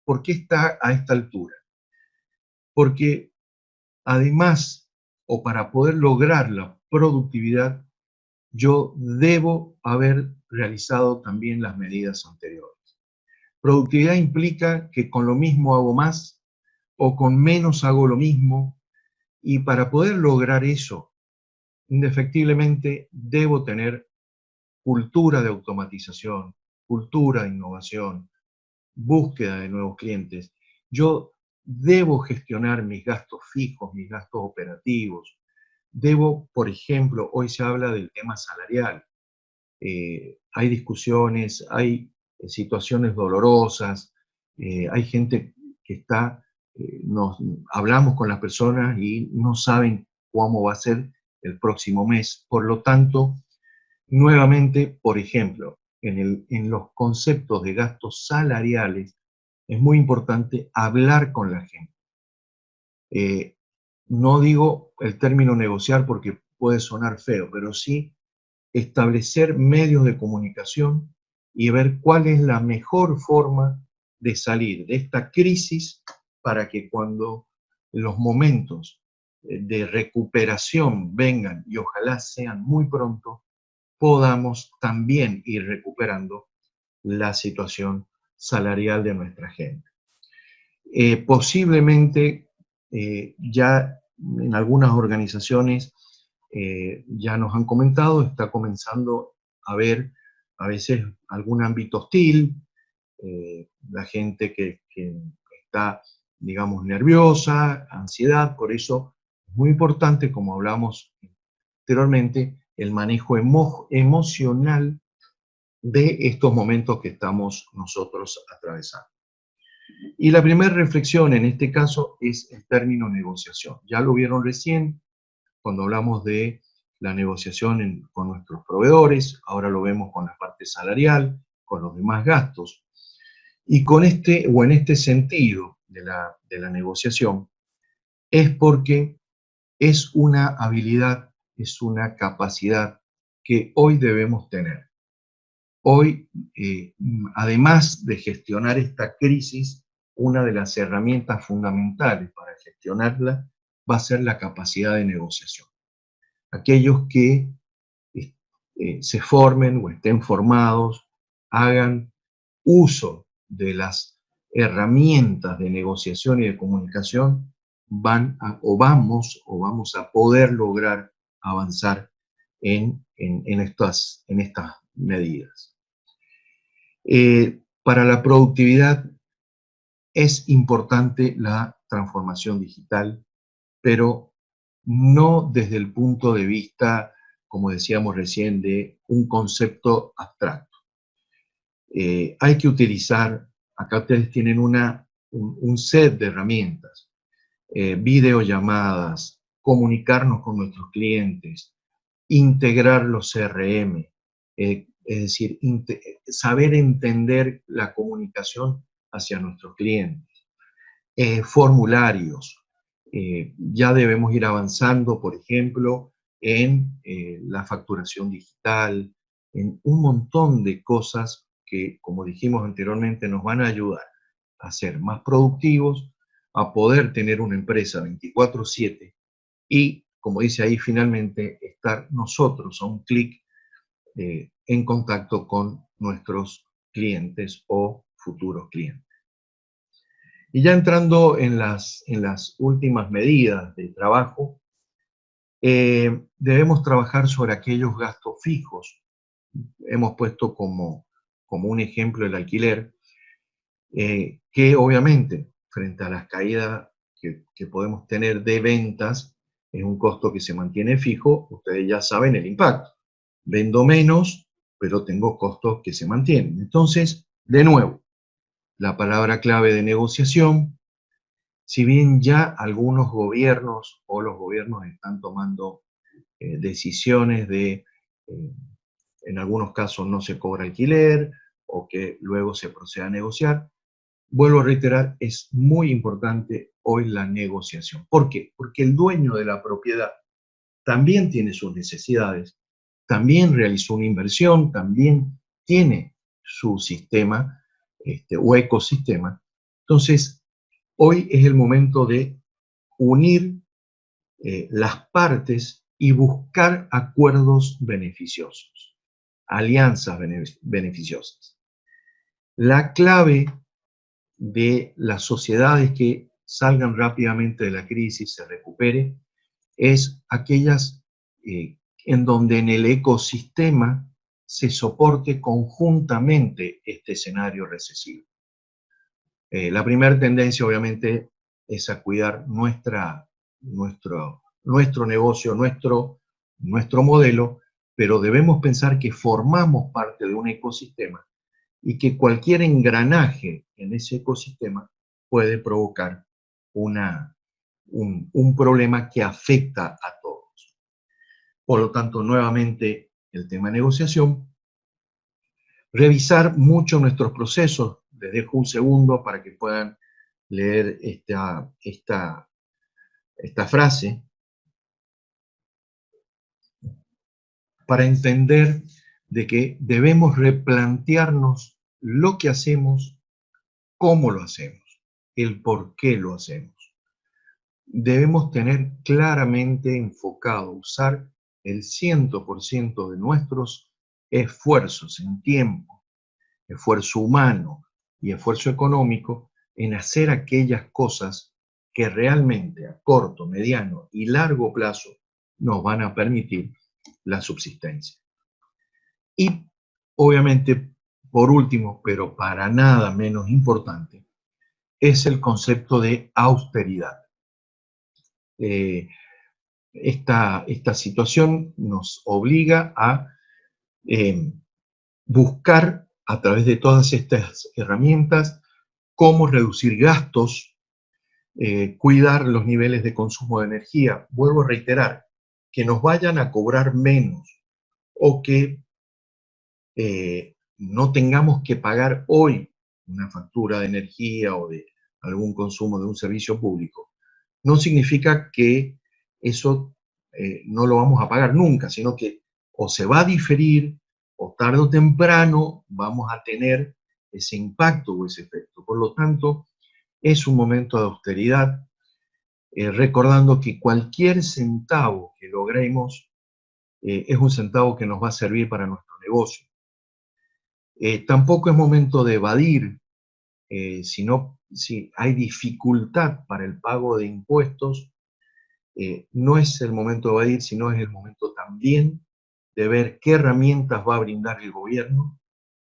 ¿por qué está a esta altura? Porque además, o para poder lograr la productividad, yo debo haber realizado también las medidas anteriores. Productividad implica que con lo mismo hago más o con menos hago lo mismo, y para poder lograr eso, indefectiblemente debo tener cultura de automatización, cultura de innovación, búsqueda de nuevos clientes. Yo debo gestionar mis gastos fijos, mis gastos operativos. Debo, por ejemplo, hoy se habla del tema salarial. Hay discusiones, hay situaciones dolorosas, hay gente que hablamos con las personas y no saben cómo va a ser el próximo mes. Por lo tanto, nuevamente, por ejemplo, en los conceptos de gastos salariales, es muy importante hablar con la gente. No digo el término negociar porque puede sonar feo, pero sí establecer medios de comunicación y ver cuál es la mejor forma de salir de esta crisis para que cuando los momentos de recuperación vengan, y ojalá sean muy pronto, podamos también ir recuperando la situación salarial de nuestra gente. Posiblemente ya en algunas organizaciones ya nos han comentado, está comenzando a haber a veces algún ámbito hostil, la gente que está, digamos, nerviosa, ansiedad, por eso es muy importante, como hablamos anteriormente, el manejo emocional de estos momentos que estamos nosotros atravesando. Y la primera reflexión en este caso es el término negociación. Ya lo vieron recién cuando hablamos de la negociación con nuestros proveedores, ahora lo vemos con la parte salarial, con los demás gastos. Y con este, o en este sentido de la negociación, es porque es una habilidad, es una capacidad que hoy debemos tener. Hoy, además de gestionar esta crisis, una de las herramientas fundamentales para gestionarla va a ser la capacidad de negociación. Aquellos que se formen o estén formados, hagan uso de las herramientas de negociación y de comunicación, vamos a poder lograr avanzar en estas medidas. Para la productividad es importante la transformación digital, pero no desde el punto de vista, como decíamos recién, de un concepto abstracto. Hay que utilizar, acá ustedes tienen un set de herramientas, videollamadas, comunicarnos con nuestros clientes, integrar los CRM, es decir, saber entender la comunicación hacia nuestros clientes, formularios. Ya debemos ir avanzando, por ejemplo, en la facturación digital, en un montón de cosas que, como dijimos anteriormente, nos van a ayudar a ser más productivos, a poder tener una empresa 24/7 y, como dice ahí finalmente, estar nosotros a un clic en contacto con nuestros clientes o futuros clientes. Y ya entrando en las últimas medidas de trabajo, debemos trabajar sobre aquellos gastos fijos. Hemos puesto como un ejemplo el alquiler, que obviamente frente a las caídas que podemos tener de ventas, es un costo que se mantiene fijo, ustedes ya saben el impacto. Vendo menos, pero tengo costos que se mantienen. Entonces, de nuevo, la palabra clave de negociación, si bien ya algunos gobiernos o los gobiernos están tomando decisiones de, en algunos casos no se cobra alquiler o que luego se proceda a negociar, vuelvo a reiterar, es muy importante hoy la negociación. ¿Por qué? Porque el dueño de la propiedad también tiene sus necesidades, también realizó una inversión, también tiene su sistema o ecosistema. Entonces, hoy es el momento de unir las partes y buscar acuerdos beneficiosos, alianzas beneficiosas. La clave de las sociedades que salgan rápidamente de la crisis, se recupere, es aquellas en donde en el ecosistema se soporte conjuntamente este escenario recesivo. La primera tendencia, obviamente, es a cuidar nuestro negocio, nuestro modelo, pero debemos pensar que formamos parte de un ecosistema y que cualquier engranaje en ese ecosistema puede provocar un problema que afecta a todos. Por lo tanto, nuevamente, el tema de negociación, revisar mucho nuestros procesos. Les dejo un segundo para que puedan leer esta frase. para entender de que debemos replantearnos lo que hacemos, cómo lo hacemos, el por qué lo hacemos. Debemos tener claramente enfocado, usar el 100% de nuestros esfuerzos en tiempo, esfuerzo humano y esfuerzo económico en hacer aquellas cosas que realmente a corto, mediano y largo plazo nos van a permitir la subsistencia. Y obviamente, por último, pero para nada menos importante, es el concepto de austeridad. Esta situación nos obliga a buscar a través de todas estas herramientas cómo reducir gastos, cuidar los niveles de consumo de energía. Vuelvo a reiterar, que nos vayan a cobrar menos o que no tengamos que pagar hoy una factura de energía o de algún consumo de un servicio público, no significa que eso no lo vamos a pagar nunca, sino que o se va a diferir o tarde o temprano vamos a tener ese impacto o ese efecto. Por lo tanto, es un momento de austeridad, recordando que cualquier centavo que logremos es un centavo que nos va a servir para nuestro negocio. Tampoco es momento de evadir, si hay dificultad para el pago de impuestos, no es el momento de evadir, sino es el momento también de ver qué herramientas va a brindar el gobierno.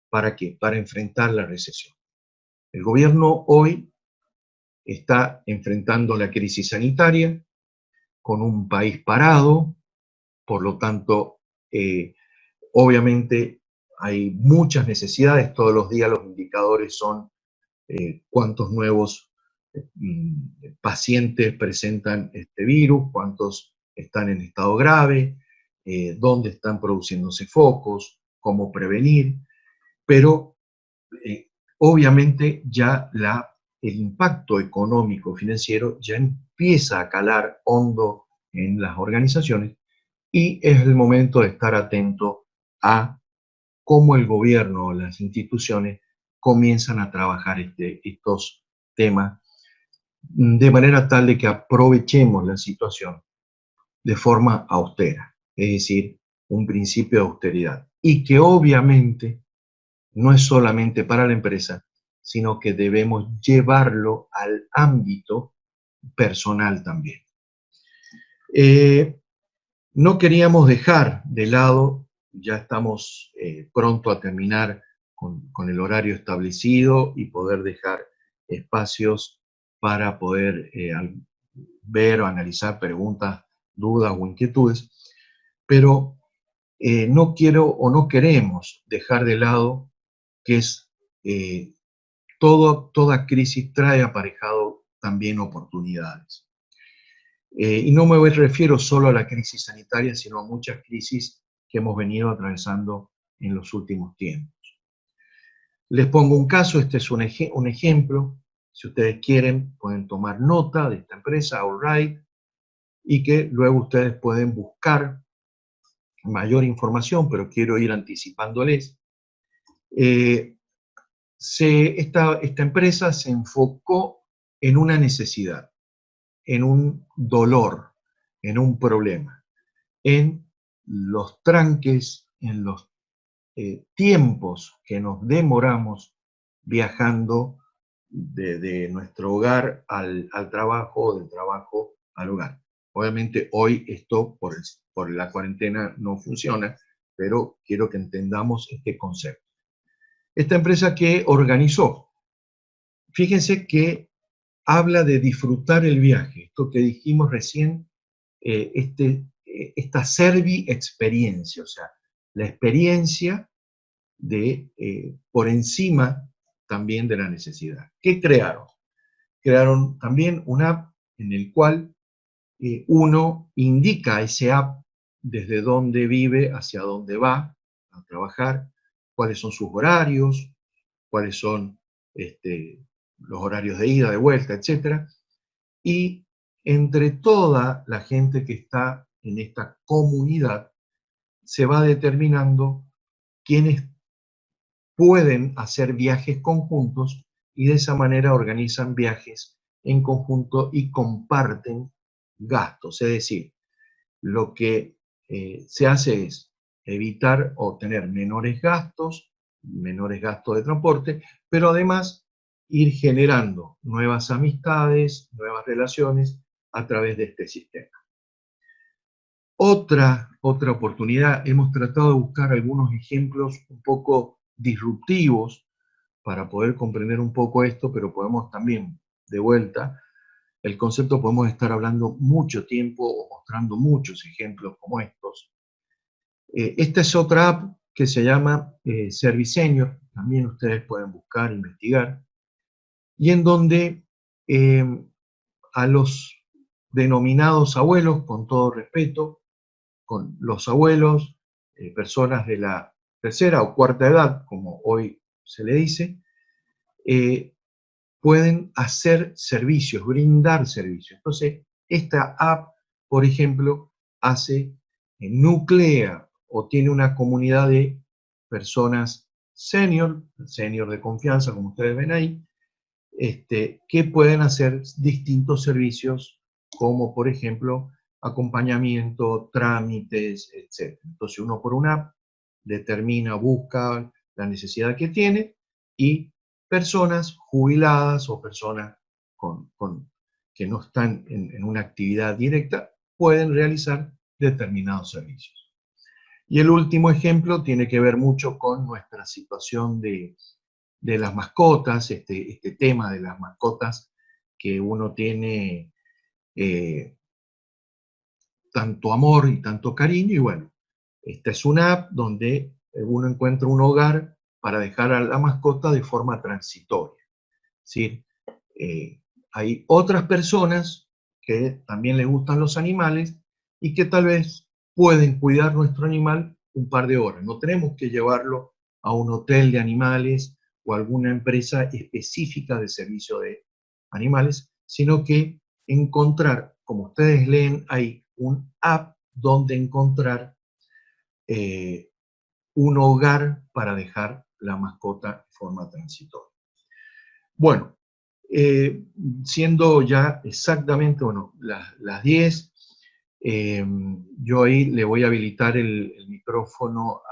¿Para qué? Para enfrentar la recesión. El gobierno hoy está enfrentando la crisis sanitaria con un país parado, por lo tanto, obviamente hay muchas necesidades, todos los días los indicadores son cuántos nuevos pacientes presentan este virus, cuántos están en estado grave, dónde están produciéndose focos, cómo prevenir, pero obviamente ya el impacto económico financiero ya empieza a calar hondo en las organizaciones y es el momento de estar atento a cómo el gobierno o las instituciones comienzan a trabajar estos temas de manera tal de que aprovechemos la situación de forma austera, es decir, un principio de austeridad. Y que obviamente no es solamente para la empresa, sino que debemos llevarlo al ámbito personal también. No queríamos dejar de lado, ya estamos pronto a terminar con el horario establecido y poder dejar espacios para poder ver o analizar preguntas, dudas o inquietudes, pero no quiero o no queremos dejar de lado que es toda crisis trae aparejado también oportunidades. Y no me refiero solo a la crisis sanitaria, sino a muchas crisis que hemos venido atravesando en los últimos tiempos. Les pongo un caso, este es un ejemplo. Si ustedes quieren, pueden tomar nota de esta empresa, Allrite, y que luego ustedes pueden buscar mayor información, pero quiero ir anticipándoles. Esta empresa se enfocó en una necesidad, en un dolor, en un problema, en los tranques, en los tiempos que nos demoramos viajando de nuestro hogar al trabajo, del trabajo al hogar. Obviamente hoy esto por la cuarentena no funciona, pero quiero que entendamos este concepto. Esta empresa que organizó, fíjense que habla de disfrutar el viaje, esto que dijimos recién, esta servi-experiencia, o sea, la experiencia por encima también de la necesidad. ¿Qué crearon? Crearon también una app en el cual uno indica a ese app desde dónde vive, hacia dónde va a trabajar, cuáles son sus horarios, cuáles son los horarios de ida, de vuelta, etc. Y entre toda la gente que está en esta comunidad, se va determinando quiénes pueden hacer viajes conjuntos y de esa manera organizan viajes en conjunto y comparten gastos. Es decir, lo que se hace es evitar o tener menores gastos de transporte, pero además ir generando nuevas amistades, nuevas relaciones a través de este sistema. Otra oportunidad, hemos tratado de buscar algunos ejemplos un poco disruptivos para poder comprender un poco esto, pero podemos también, de vuelta, el concepto podemos estar hablando mucho tiempo o mostrando muchos ejemplos como estos. Esta es otra app que se llama Serviceñor, también ustedes pueden buscar, investigar, y en donde a los denominados abuelos, con todo respeto, con los abuelos, personas de la tercera o cuarta edad, como hoy se le dice, pueden hacer servicios, brindar servicios. Entonces, esta app, por ejemplo, nuclea o tiene una comunidad de personas senior de confianza, como ustedes ven ahí, que pueden hacer distintos servicios, como por ejemplo, acompañamiento, trámites, etc. Entonces, uno por una app determina, busca la necesidad que tiene y personas jubiladas o personas que no están en una actividad directa pueden realizar determinados servicios. Y el último ejemplo tiene que ver mucho con nuestra situación de las mascotas, este tema de las mascotas que uno tiene tanto amor y tanto cariño, y bueno, esta es una app donde uno encuentra un hogar para dejar a la mascota de forma transitoria. ¿Sí? Hay otras personas que también les gustan los animales y que tal vez pueden cuidar nuestro animal un par de horas. No tenemos que llevarlo a un hotel de animales o alguna empresa específica de servicio de animales, sino que encontrar, como ustedes leen ahí, un app donde encontrar un hogar para dejar la mascota de forma transitoria. Bueno, siendo ya exactamente, bueno, las 10, yo ahí le voy a habilitar el micrófono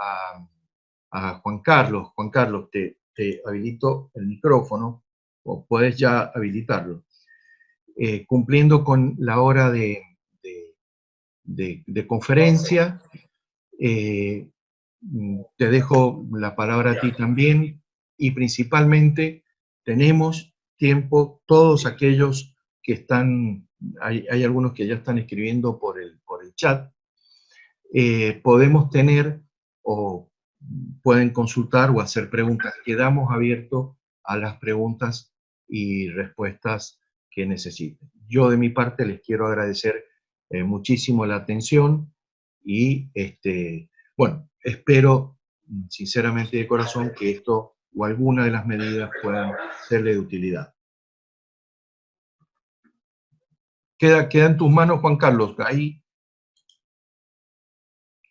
a Juan Carlos. Juan Carlos, te habilito el micrófono, o puedes ya habilitarlo. Cumpliendo con la hora de conferencia, te dejo la palabra a ti también, y principalmente tenemos tiempo, todos aquellos que están, hay algunos que ya están escribiendo por el chat, podemos tener o pueden consultar o hacer preguntas. Quedamos abiertos a las preguntas y respuestas que necesiten. Yo de mi parte les quiero agradecer muchísimo la atención y bueno, espero sinceramente de corazón que esto o alguna de las medidas puedan serle de utilidad. Queda en tus manos, Juan Carlos. Ahí,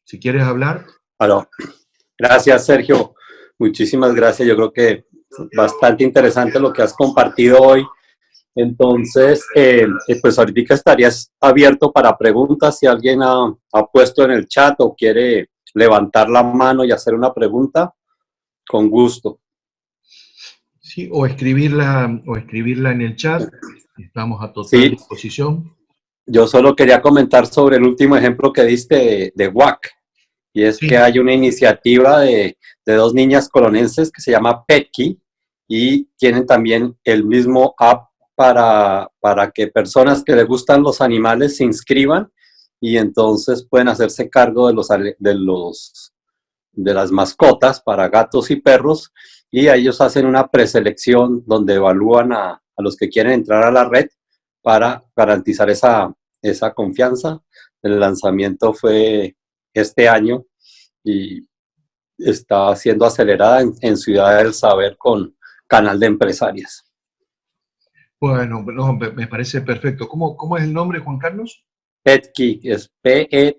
si quieres hablar. Bueno, gracias, Sergio. Muchísimas gracias. Yo creo que bastante interesante lo que has compartido hoy. Entonces, pues ahorita estarías abierto para preguntas. Si alguien ha puesto en el chat o quiere levantar la mano y hacer una pregunta, con gusto. Sí, o escribirla en el chat. Estamos a total disposición. Yo solo quería comentar sobre el último ejemplo que diste de WAC. Y es que hay una iniciativa de dos niñas colonenses que se llama Petki y tienen también el mismo app para que personas que les gustan los animales se inscriban y entonces pueden hacerse cargo de las mascotas para gatos y perros, y ellos hacen una preselección donde evalúan a los que quieren entrar a la red para garantizar esa confianza. El lanzamiento fue este año y está siendo acelerada en Ciudad del Saber con Canal de Empresarias. Bueno, no, me parece perfecto. ¿Cómo es el nombre, Juan Carlos? Petki, es Petkii,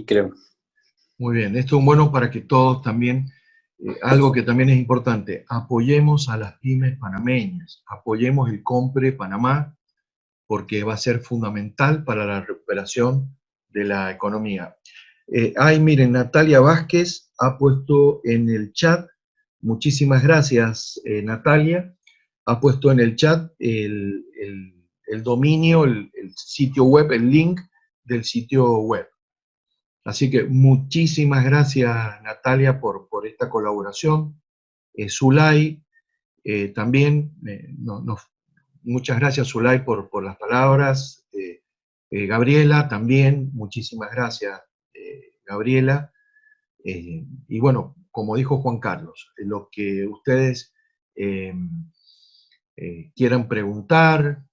creo. Muy bien, esto es bueno para que todos también, algo que también es importante, apoyemos a las pymes panameñas, apoyemos el Compre Panamá, porque va a ser fundamental para la recuperación de la economía. Miren, Natalia Vázquez ha puesto en el chat, muchísimas gracias, Natalia, ha puesto en el chat el dominio, el sitio web, el link del sitio web. Así que muchísimas gracias, Natalia, por esta colaboración. Zulay, también, muchas gracias, Zulay, por las palabras. Gabriela, también, muchísimas gracias, Gabriela. Y bueno, como dijo Juan Carlos, lo que ustedes quieran preguntar,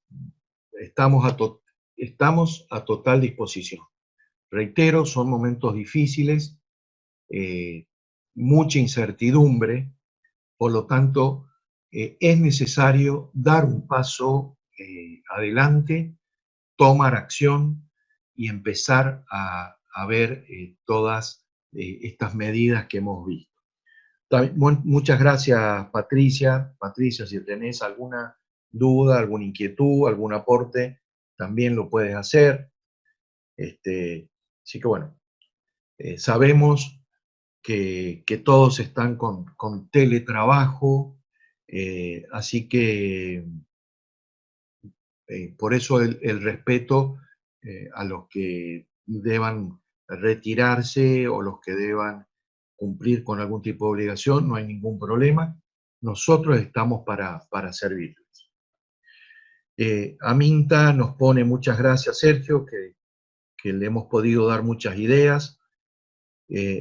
estamos a total disposición. Reitero, son momentos difíciles, mucha incertidumbre, por lo tanto, es necesario dar un paso adelante, tomar acción y empezar a ver todas estas medidas que hemos visto. Muchas gracias, Patricia. Patricia, si tenés alguna duda, alguna inquietud, algún aporte, también lo puedes hacer. Así que bueno, sabemos que todos están con teletrabajo, así que por eso el respeto a los que deban retirarse o los que deban cumplir con algún tipo de obligación, no hay ningún problema. Nosotros estamos para servirles. Aminta nos pone muchas gracias, Sergio, que le hemos podido dar muchas ideas.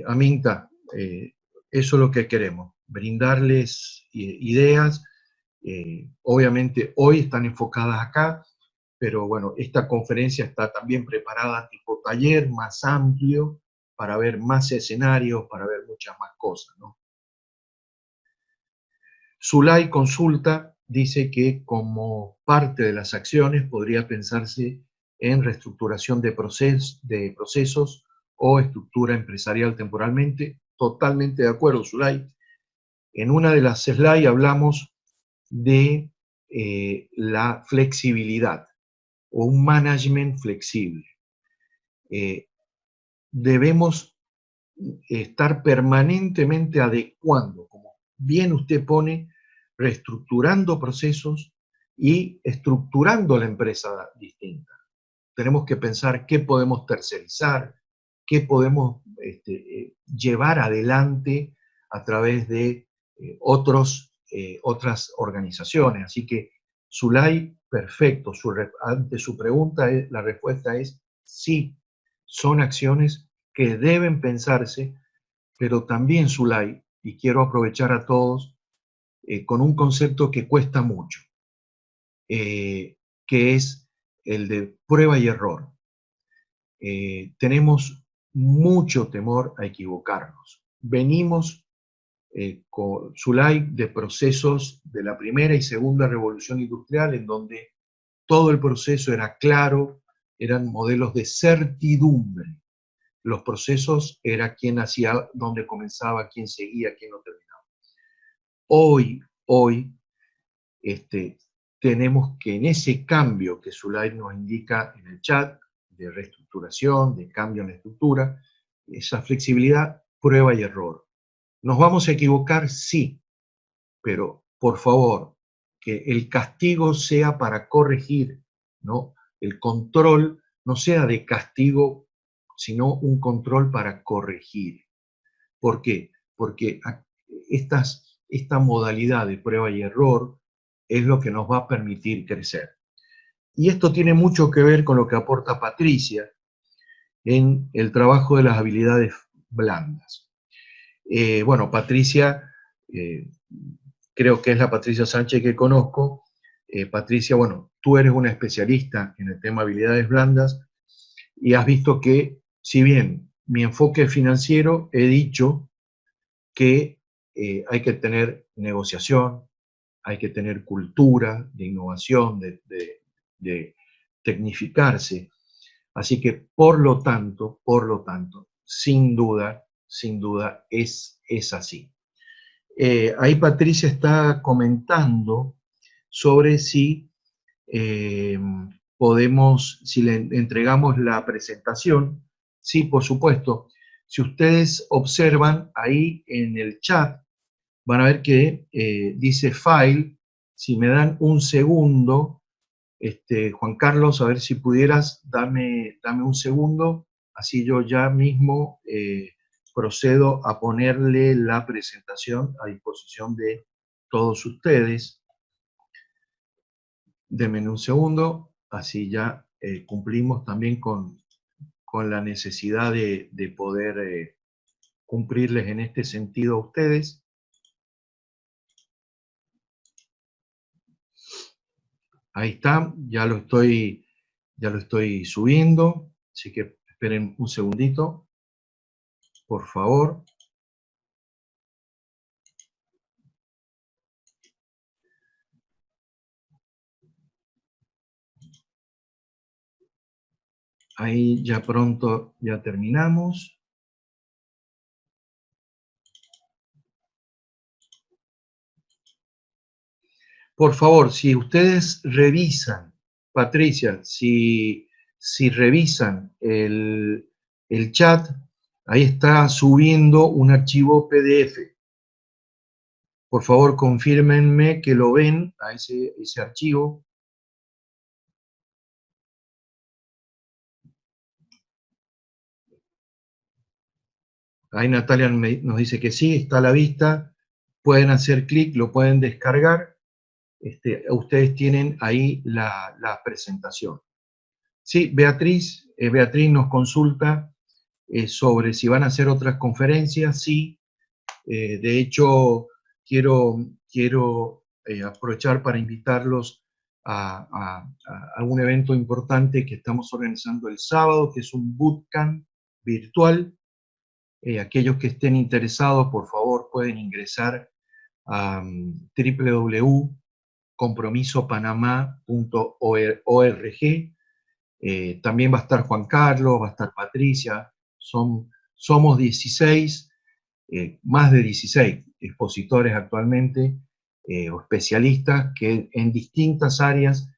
Aminta, eso es lo que queremos, brindarles ideas. Obviamente hoy están enfocadas acá, pero bueno, esta conferencia está también preparada tipo taller, más amplio, para ver más escenarios, para ver muchas más cosas, ¿no? Zulay Consulta dice que como parte de las acciones podría pensarse en reestructuración de procesos o estructura empresarial temporalmente. Totalmente de acuerdo, Zulay. En una de las slides hablamos de la flexibilidad o un management flexible. Debemos estar permanentemente adecuando, como bien usted pone, reestructurando procesos y estructurando la empresa distinta. Tenemos que pensar qué podemos tercerizar, qué podemos llevar adelante a través de otras organizaciones. Así que, Zulay, perfecto. Ante su pregunta, la respuesta es sí, son acciones que deben pensarse, pero también, Zulay, y quiero aprovechar a todos, con un concepto que cuesta mucho, que es el de prueba y error. Tenemos mucho temor a equivocarnos. Venimos, con Zulay, de procesos de la primera y segunda revolución industrial, en donde todo el proceso era claro, eran modelos de certidumbre. Los procesos era quién hacía, dónde comenzaba, quién seguía, quién no terminaba. Hoy, tenemos que en ese cambio que Zulay nos indica en el chat, de reestructuración, de cambio en la estructura, esa flexibilidad, prueba y error. ¿Nos vamos a equivocar? Sí, pero por favor, que el castigo sea para corregir, ¿no? El control no sea de castigo, sino un control para corregir. ¿Por qué? Porque esta modalidad de prueba y error es lo que nos va a permitir crecer. Y esto tiene mucho que ver con lo que aporta Patricia en el trabajo de las habilidades blandas. Bueno, Patricia, creo que es la Patricia Sánchez que conozco. Patricia, bueno, tú eres una especialista en el tema de habilidades blandas y has visto que, si bien mi enfoque financiero, he dicho que hay que tener negociación, hay que tener cultura de innovación, de tecnificarse. Así que, por lo tanto, sin duda, sin duda es así. Ahí Patricia está comentando sobre si podemos, si le entregamos la presentación. Sí, por supuesto. Si ustedes observan ahí en el chat, van a ver que dice File. Si me dan un segundo, Juan Carlos, a ver si pudieras, dame un segundo, así yo ya mismo procedo a ponerle la presentación a disposición de todos ustedes. Denme un segundo, así ya cumplimos también con la necesidad de poder cumplirles en este sentido a ustedes. Ahí está, ya lo estoy subiendo, así que esperen un segundito, por favor. Ahí ya pronto ya terminamos. Por favor, si ustedes revisan, Patricia, si revisan el chat, ahí está subiendo un archivo PDF. Por favor, confírmenme que lo ven a ese archivo. Ahí Natalia nos dice que sí, está a la vista. Pueden hacer clic, lo pueden descargar. Ustedes tienen ahí la presentación. Sí, Beatriz nos consulta sobre si van a hacer otras conferencias. Sí, de hecho, quiero aprovechar para invitarlos a algún evento importante que estamos organizando el sábado, que es un bootcamp virtual. Aquellos que estén interesados, por favor, pueden ingresar a www.compromisopanamá.org. También va a estar Juan Carlos, va a estar Patricia. Somos 16, más de 16 expositores actualmente, o especialistas que en distintas áreas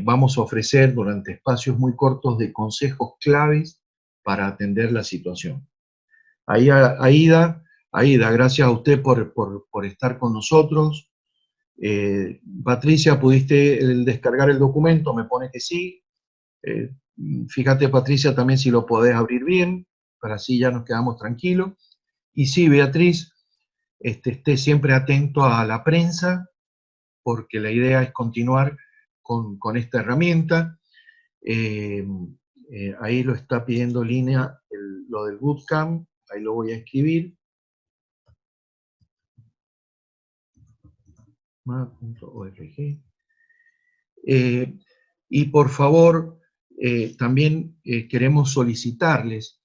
vamos a ofrecer durante espacios muy cortos de consejos claves para atender la situación. Aida, gracias a usted por estar con nosotros. Patricia, ¿pudiste descargar el documento? Me pone que sí. Fíjate, Patricia, también si lo podés abrir bien, para así ya nos quedamos tranquilos. Y sí, Beatriz, esté siempre atento a la prensa, porque la idea es continuar con esta herramienta. Ahí lo está pidiendo Línea, lo del bootcamp. Ahí lo voy a escribir. .org. Y por favor, también queremos solicitarles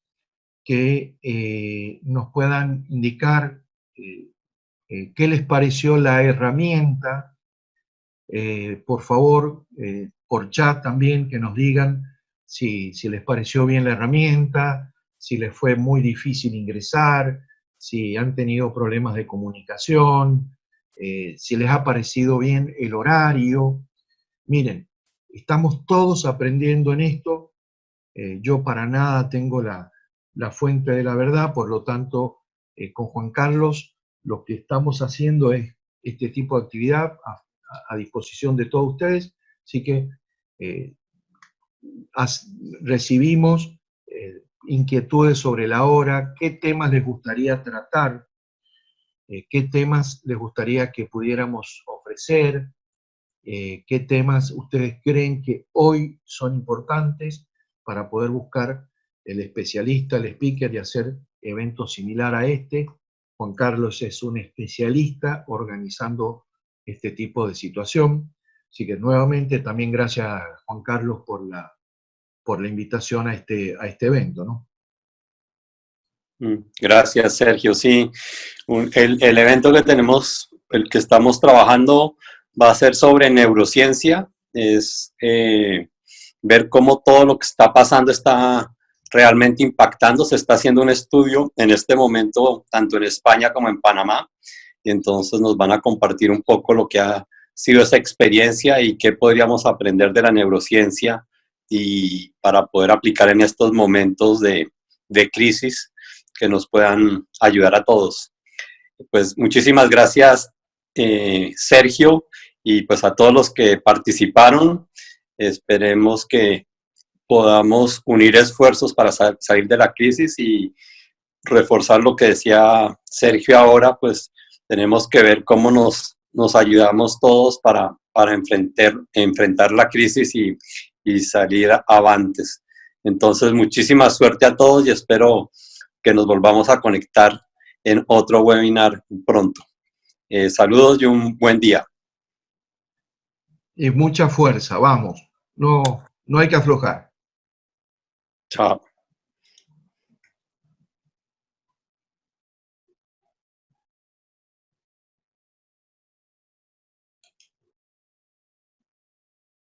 que nos puedan indicar qué les pareció la herramienta. Por favor, por chat también, que nos digan si les pareció bien la herramienta, si les fue muy difícil ingresar, si han tenido problemas de comunicación, si les ha parecido bien el horario. Miren, estamos todos aprendiendo en esto. Yo para nada tengo la fuente de la verdad, por lo tanto, con Juan Carlos lo que estamos haciendo es este tipo de actividad a disposición de todos ustedes, así que recibimos inquietudes sobre la hora, qué temas les gustaría tratar, qué temas les gustaría que pudiéramos ofrecer, qué temas ustedes creen que hoy son importantes para poder buscar el especialista, el speaker y hacer eventos similar a este. Juan Carlos es un especialista organizando este tipo de situación. Así que nuevamente también gracias Juan Carlos por la invitación a este evento, ¿no? Gracias, Sergio. Sí, el evento que tenemos, el que estamos trabajando, va a ser sobre neurociencia. Es ver cómo todo lo que está pasando está realmente impactando. Se está haciendo un estudio en este momento, tanto en España como en Panamá, y entonces nos van a compartir un poco lo que ha sido esa experiencia y qué podríamos aprender de la neurociencia y para poder aplicar en estos momentos de crisis que nos puedan ayudar a todos. Pues muchísimas gracias, Sergio, y pues a todos los que participaron. Esperemos que podamos unir esfuerzos para salir de la crisis y reforzar lo que decía Sergio ahora, pues tenemos que ver cómo nos ayudamos todos para enfrentar la crisis y salir avantes. Entonces, muchísima suerte a todos y espero que nos volvamos a conectar en otro webinar pronto. Saludos y un buen día. Y mucha fuerza, vamos. No, no hay que aflojar. Chao.